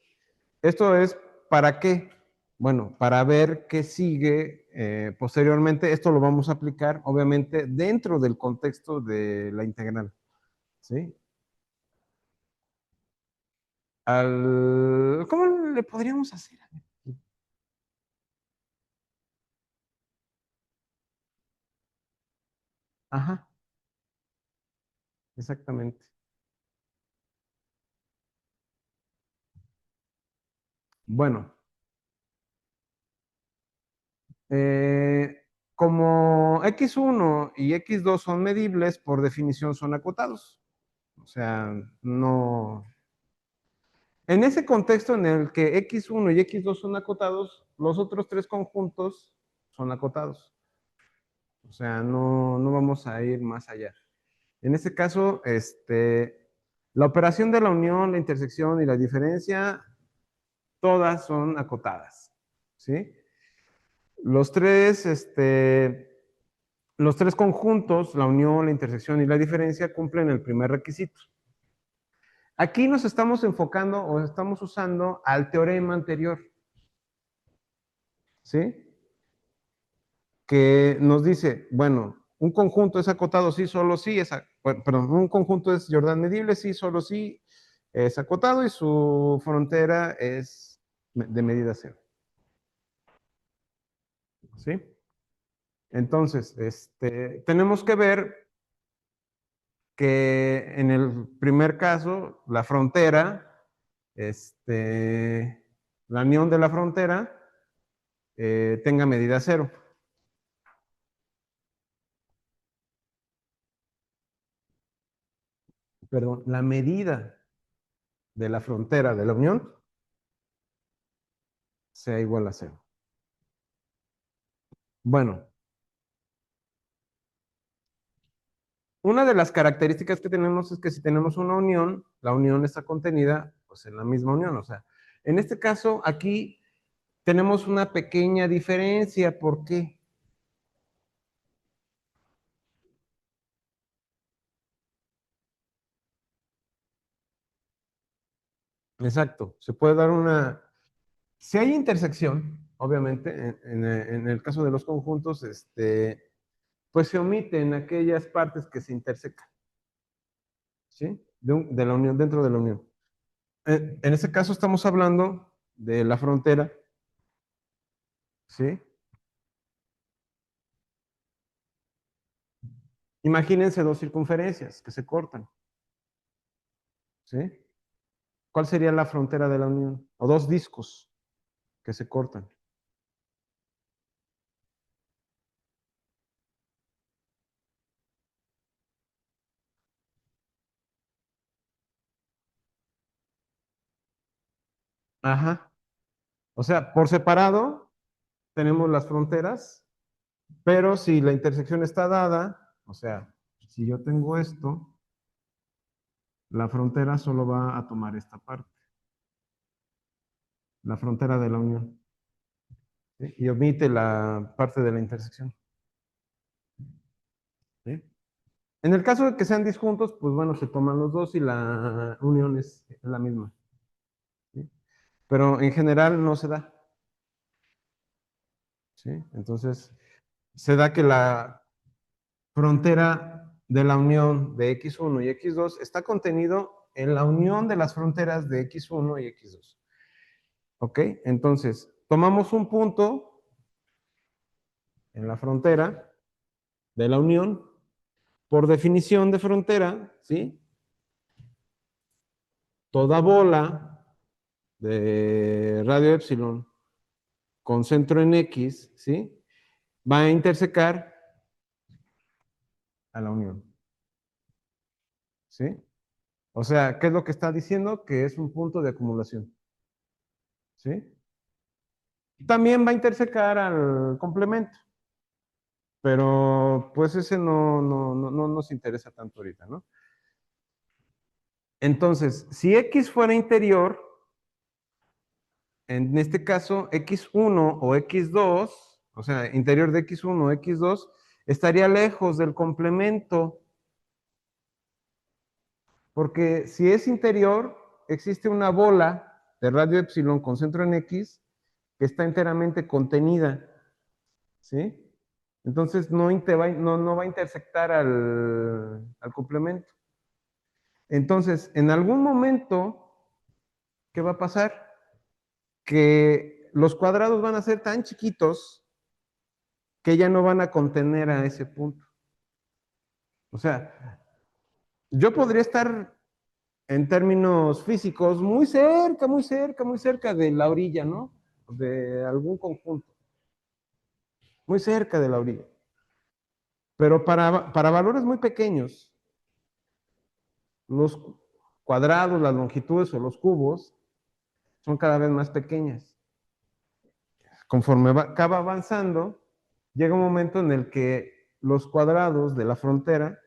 ¿esto es para qué? Bueno, para ver qué sigue posteriormente. Esto lo vamos a aplicar, obviamente, dentro del contexto de la integral. ¿Sí? ¿Cómo le podríamos hacer? Ajá, exactamente. Bueno, como X1 y X2 son medibles, por definición son acotados. O sea, no. En ese contexto en el que X1 y X2 son acotados, los otros tres conjuntos son acotados. O sea, no vamos a ir más allá. En este caso, la operación de la unión, la intersección y la diferencia, todas son acotadas. ¿Sí? Los tres, los tres conjuntos, la unión, la intersección y la diferencia, cumplen el primer requisito. Aquí nos estamos enfocando o estamos usando al teorema anterior, ¿sí? Que nos dice, bueno, un conjunto es acotado sí, solo sí, perdón, un conjunto es Jordan medible sí, solo sí, es acotado y su frontera es de medida cero. ¿Sí? Entonces, tenemos que ver que en el primer caso, la frontera, la unión de la frontera tenga medida cero. Perdón, la medida de la frontera de la unión sea igual a cero. Bueno, una de las características que tenemos es que si tenemos una unión, la unión está contenida pues, en la misma unión. O sea, en este caso, aquí tenemos una pequeña diferencia. ¿Por qué? Exacto. Se puede dar una... Si hay intersección, obviamente, en el caso de los conjuntos, pues se omiten aquellas partes que se intersecan, ¿sí? De la unión, dentro de la unión. En este caso estamos hablando de la frontera, ¿sí? Imagínense dos circunferencias que se cortan, ¿sí? ¿Cuál sería la frontera de la unión? O dos discos que se cortan. Ajá. O sea, por separado tenemos las fronteras, pero si la intersección está dada, o sea, si yo tengo esto, la frontera solo va a tomar esta parte, la frontera de la unión, ¿sí? Y omite la parte de la intersección, ¿sí? En el caso de que sean disjuntos, pues bueno, se toman los dos y la unión es la misma, ¿sí? Pero en general no se da, ¿sí? Entonces, se da que la frontera de la unión de x1 y x2 está contenido en la unión de las fronteras de x1 y x2. ¿Ok? Entonces, tomamos un punto en la frontera de la unión. Por definición de frontera, ¿sí? Toda bola de radio epsilon con centro en X, ¿sí? Va a intersecar a la unión, ¿sí? O sea, ¿qué es lo que está diciendo? Que es un punto de acumulación, ¿sí? También va a intersecar al complemento, pero pues ese no nos interesa tanto ahorita, ¿no? Entonces, si X fuera interior, en este caso X1 o X2, o sea, interior de X1 o X2, estaría lejos del complemento, porque si es interior, existe una bola de radio epsilon con centro en X que está enteramente contenida, ¿sí? Entonces no va a intersectar al complemento. Entonces, en algún momento, ¿qué va a pasar? Que los cuadrados van a ser tan chiquitos que ya no van a contener a ese punto. O sea, yo podría estar en términos físicos muy cerca, muy cerca, muy cerca de la orilla, ¿no? De algún conjunto, muy cerca de la orilla. Pero para valores muy pequeños, los cuadrados, las longitudes o los cubos son cada vez más pequeñas. Conforme acaba avanzando, llega un momento en el que los cuadrados de la frontera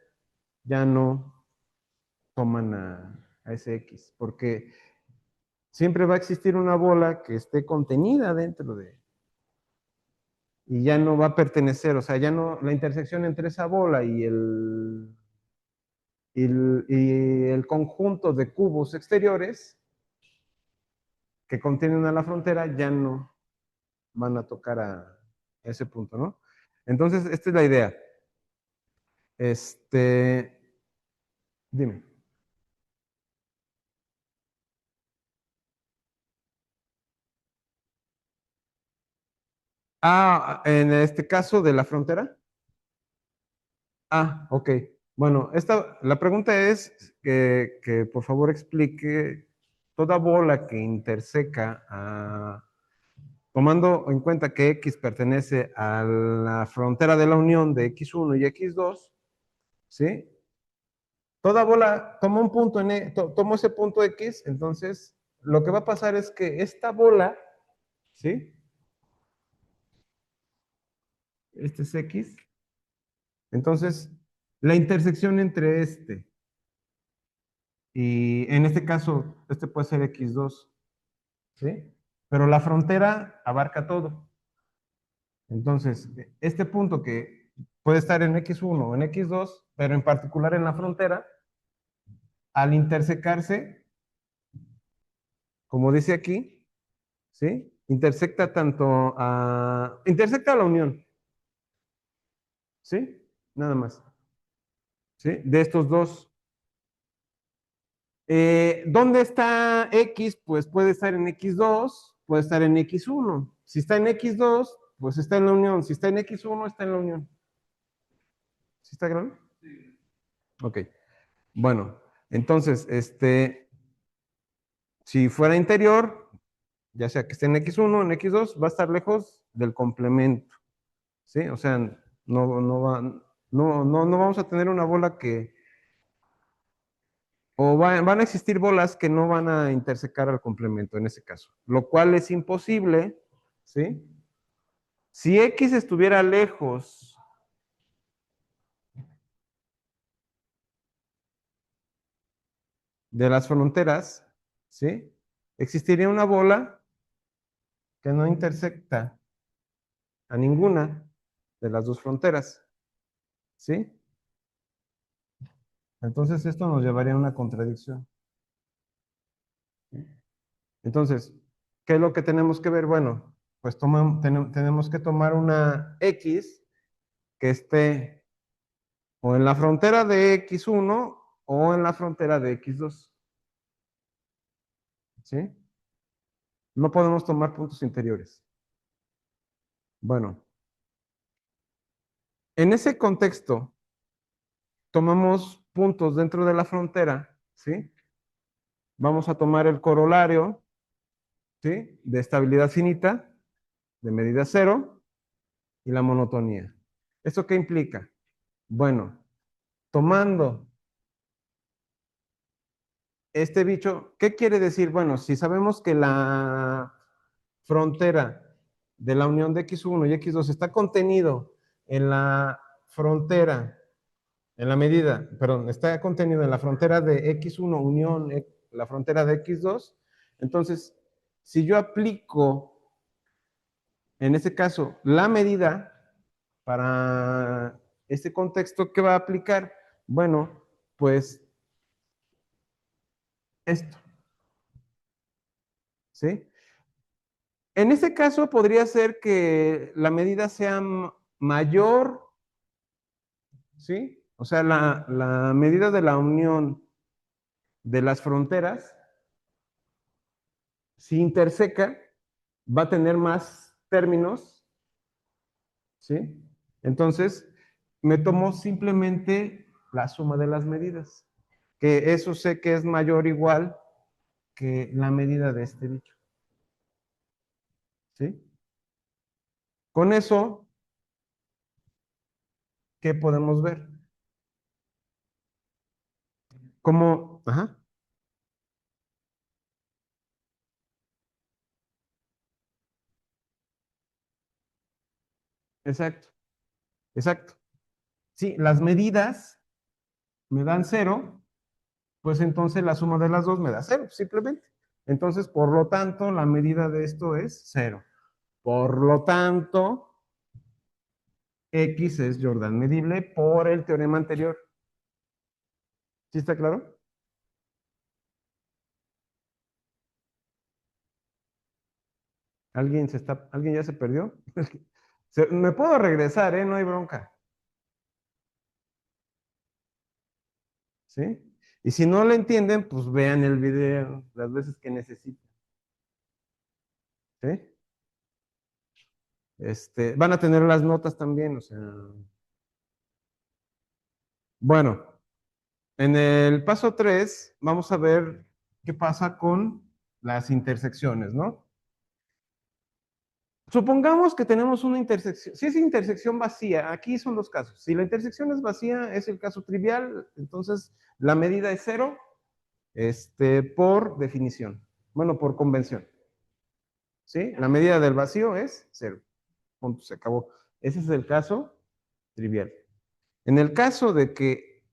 ya no toman a ese X, porque siempre va a existir una bola que esté contenida dentro de, y ya no va a pertenecer, o sea, ya no, la intersección entre esa bola y el conjunto de cubos exteriores que contienen a la frontera ya no van a tocar a ese punto, ¿no? Entonces, esta es la idea. Dime. Ah, en este caso de la frontera. Ah, ok. Bueno, la pregunta es que por favor explique toda bola que interseca, tomando en cuenta que X pertenece a la frontera de la unión de X1 y X2, ¿sí? Toda bola toma un punto tomo ese punto X, entonces lo que va a pasar es que esta bola, ¿sí? Este es X, entonces la intersección entre y en este caso, este puede ser X2, ¿sí? Pero la frontera abarca todo. Entonces, este punto que puede estar en X1 o en X2, pero en particular en la frontera, al intersecarse, como dice aquí, ¿sí? Intersecta la unión, ¿sí? Nada más, ¿sí? De estos dos. ¿Dónde está X? Pues puede estar en X2, puede estar en X1. Si está en X2, pues está en la unión. Si está en X1, está en la unión. ¿Sí está grande? Ok. Bueno, entonces, si fuera interior, ya sea que esté en X1 o en X2, va a estar lejos del complemento, ¿sí? O sea, no vamos a tener una bola van a existir bolas que no van a intersecar al complemento en ese caso, lo cual es imposible, ¿sí? Si X estuviera lejos de las fronteras, ¿sí? Existiría una bola que no intersecta a ninguna de las dos fronteras, ¿sí? Entonces esto nos llevaría a una contradicción. Entonces, ¿qué es lo que tenemos que ver? Bueno, pues tenemos que tomar una X que esté o en la frontera de X1 o en la frontera de X2, ¿sí? No podemos tomar puntos interiores. Bueno, en ese contexto, tomamos puntos dentro de la frontera, ¿sí? Vamos a tomar el corolario, ¿sí? De estabilidad finita, de medida cero, y la monotonía. ¿Esto qué implica? Bueno, tomando este bicho, ¿qué quiere decir? Bueno, si sabemos que la frontera de la unión de X1 y X2 está contenido en la frontera, en la medida, perdón, está contenido en la frontera de X1 unión la frontera de X2, entonces, si yo aplico, en este caso, la medida para este contexto, ¿qué va a aplicar? Bueno, pues esto, ¿sí? En este caso podría ser que la medida sea mayor, ¿sí? O sea, la medida de la unión de las fronteras, si interseca, va a tener más términos, ¿sí? Entonces, me tomo simplemente la suma de las medidas, que eso sé que es mayor o igual que la medida de este bicho, ¿sí? Con eso, ¿qué podemos ver? Como, ajá, exacto, exacto. Sí, las medidas me dan cero, pues entonces la suma de las dos me da cero, simplemente. Entonces, por lo tanto, la medida de esto es cero. Por lo tanto, X es Jordan medible por el teorema anterior. ¿Sí está claro? ¿Alguien ya se perdió? Me puedo regresar, ¿eh? No hay bronca. ¿Sí? Y si no lo entienden, pues vean el video las veces que necesiten. ¿Sí? Van a tener las notas también, o sea. Bueno, en el paso 3 vamos a ver qué pasa con las intersecciones, ¿no? Supongamos que tenemos una intersección. Si es intersección vacía, aquí son los casos. Si la intersección es vacía, es el caso trivial, entonces la medida es 0, por definición. Bueno, por convención. ¿Sí? La medida del vacío es 0. Punto, se acabó. Ese es el caso trivial. En el caso de que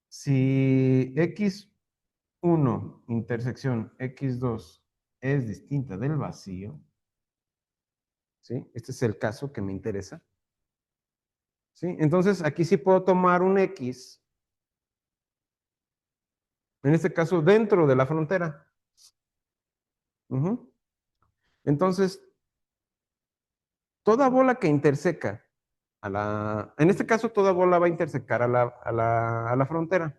si x1 intersección x2 es distinta del vacío, ¿sí? Este es el caso que me interesa. ¿Sí? Entonces, aquí sí puedo tomar un x, en este caso, dentro de la frontera. Ujú. Entonces, toda bola que interseca en este caso, toda bola va a intersecar a la frontera.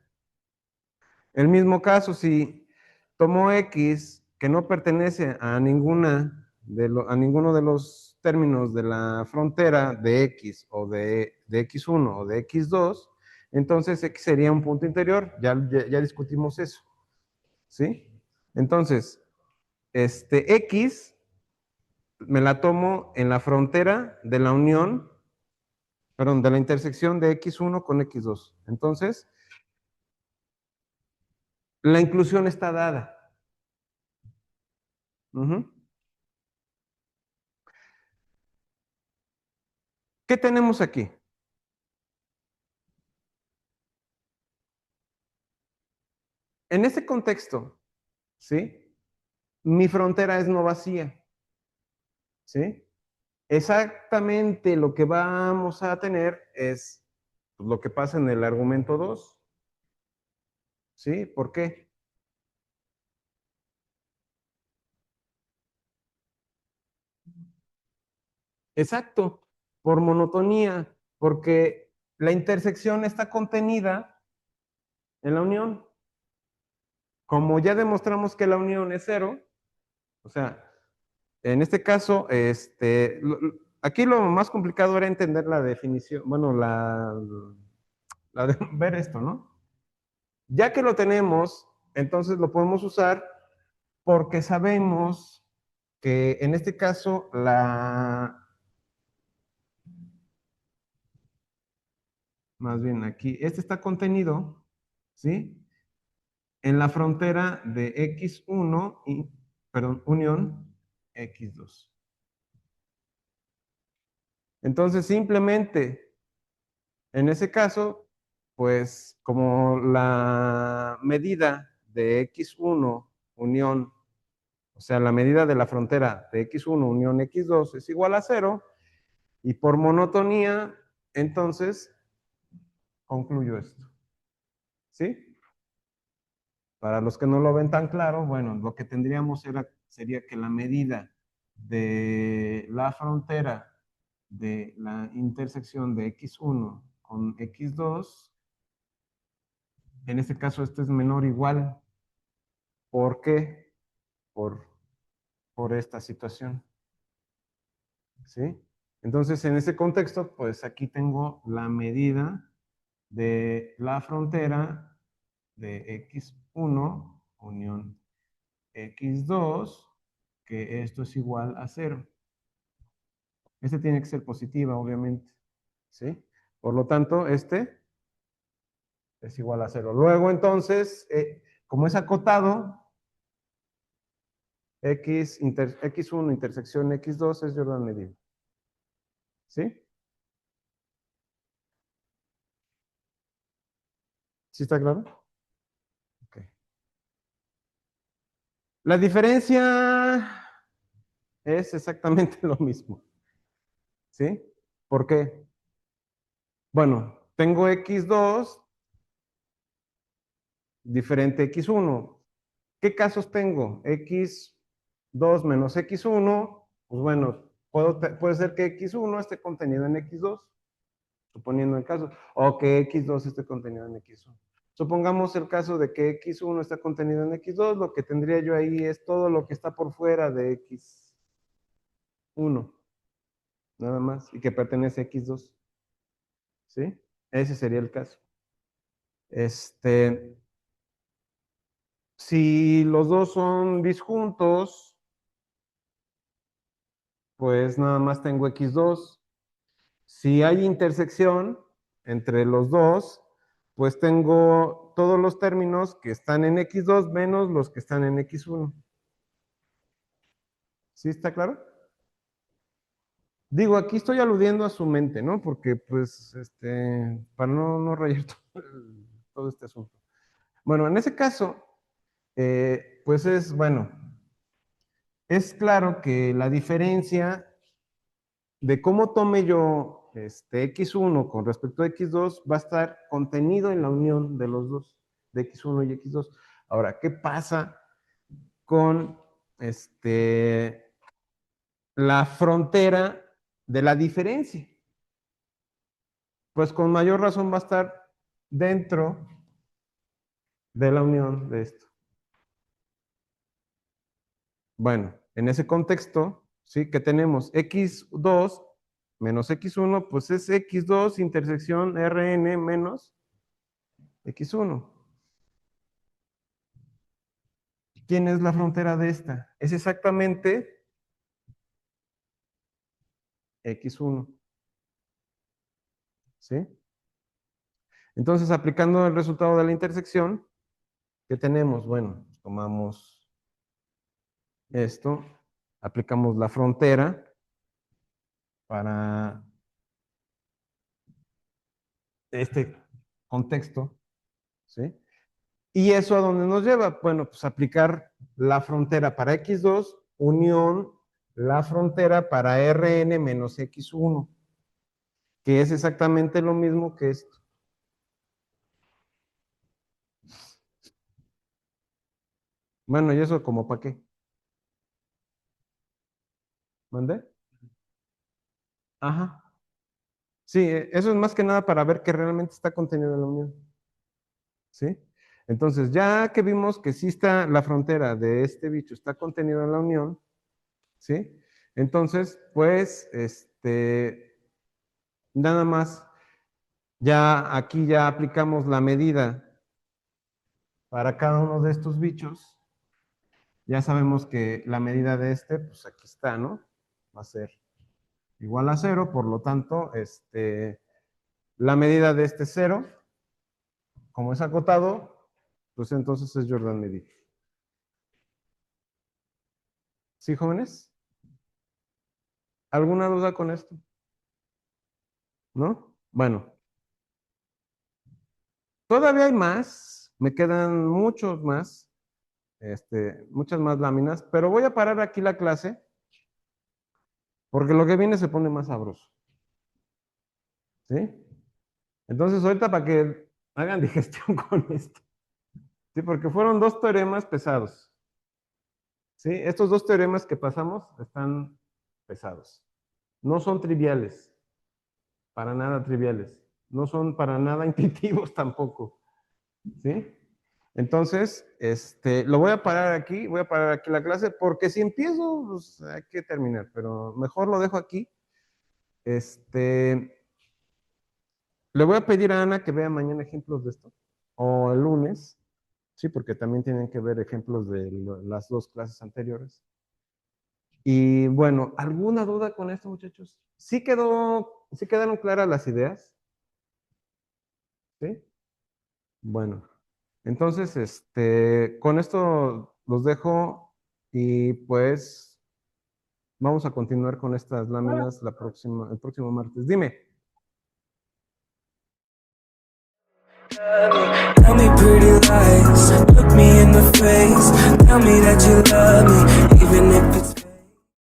El mismo caso, si tomo x que no pertenece a ninguno de los términos de la frontera de x o de x1 o de x2, entonces x sería un punto interior, ya discutimos eso, ¿sí? Entonces, x me la tomo en la frontera de la unión, perdón, de la intersección de x1 con x2. Entonces, la inclusión está dada. ¿Qué tenemos aquí? En este contexto, ¿sí? Mi frontera es no vacía, ¿sí? Exactamente lo que vamos a tener es lo que pasa en el argumento 2, ¿sí? ¿Por qué? Exacto, por monotonía, porque la intersección está contenida en la unión. Como ya demostramos que la unión es 0, o sea, en este caso, aquí lo más complicado era entender la definición, bueno, la de ver esto, ¿no? Ya que lo tenemos, entonces lo podemos usar porque sabemos que en este caso más bien aquí, este está contenido, ¿sí? En la frontera de x1 y, perdón, unión x2. Entonces simplemente en ese caso, pues como la medida de x1 unión, o sea, la medida de la frontera de x1 unión x2 es igual a 0, y por monotonía, entonces, concluyo esto. ¿Sí? Para los que no lo ven tan claro, bueno, lo que tendríamos sería que la medida de la frontera de la intersección de x1 con x2, en este caso este es menor o igual. ¿Por qué? Por, por esta situación. ¿Sí? Entonces, en ese contexto, pues aquí tengo la medida de la frontera de x1 unión x2, que esto es igual a 0. Este tiene que ser positiva, obviamente. ¿Sí? Por lo tanto, este es igual a 0. Luego, entonces, como es acotado, x1 intersección x2 es Jordan medido. ¿Sí? ¿Sí está claro? Ok. La diferencia es exactamente lo mismo. ¿Sí? ¿Por qué? Bueno, tengo x2 diferente x1. ¿Qué casos tengo? x2 menos x1, pues bueno, puede ser que x1 esté contenido en x2, suponiendo el caso, o que x2 esté contenido en x1. Supongamos el caso de que x1 está contenido en x2, lo que tendría yo ahí es todo lo que está por fuera de x. 1, nada más, y que pertenece a X2. ¿Sí? Ese sería el caso. Si los dos son disjuntos, pues nada más tengo X2. Si hay intersección entre los dos, pues tengo todos los términos que están en X2 menos los que están en X1. ¿Sí está claro? Digo, aquí estoy aludiendo a su mente, ¿no? Porque, pues, para no rayar todo este asunto. Bueno, en ese caso, pues bueno, es claro que la diferencia de cómo tome yo X1 con respecto a X2 va a estar contenido en la unión de los dos, de X1 y X2. Ahora, ¿qué pasa con la frontera de la diferencia? Pues con mayor razón va a estar dentro de la unión de esto. Bueno, en ese contexto, ¿sí? Que tenemos X2 menos X1, pues es X2 intersección Rn menos X1. ¿Quién es la frontera de esta? Es exactamente X1. ¿Sí? Entonces, aplicando el resultado de la intersección, ¿qué tenemos? Bueno, tomamos esto, aplicamos la frontera para este contexto, ¿sí? ¿Y eso a dónde nos lleva? Bueno, pues aplicar la frontera para X2 unión la frontera para Rn menos X1, que es exactamente lo mismo que esto. Bueno, ¿y eso como para qué? ¿Mandé? Ajá. Sí, eso es más que nada para ver que realmente está contenido en la unión. ¿Sí? Entonces, ya que vimos que sí está la frontera de este bicho, está contenido en la unión, ¿sí? Entonces, pues, nada más, ya aquí ya aplicamos la medida para cada uno de estos bichos. Ya sabemos que la medida de pues aquí está, ¿no? Va a ser igual a 0, por lo tanto, la medida de este 0, como es acotado, pues entonces es Jordan medida. ¿Sí, jóvenes? ¿Alguna duda con esto? ¿No? Bueno, todavía hay más, me quedan muchos más, muchas más láminas, pero voy a parar aquí la clase, porque lo que viene se pone más sabroso. ¿Sí? Entonces, ahorita para que hagan digestión con esto. Sí, porque fueron dos teoremas pesados. ¿Sí? Estos dos teoremas que pasamos están pesados. No son triviales, para nada triviales. No son para nada intuitivos tampoco. ¿Sí? Entonces, lo voy a parar aquí la clase, porque si empiezo, pues hay que terminar, pero mejor lo dejo aquí. Le voy a pedir a Ana que vea mañana ejemplos de esto, o el lunes, sí, porque también tienen que ver ejemplos de las dos clases anteriores. Y bueno, ¿alguna duda con esto, muchachos? ¿Sí quedaron claras las ideas? ¿Sí? Bueno, entonces, con esto los dejo y pues vamos a continuar con estas láminas el próximo martes. Dime. Tell me pretty lies, look me in the face, tell me that you love me, even if it's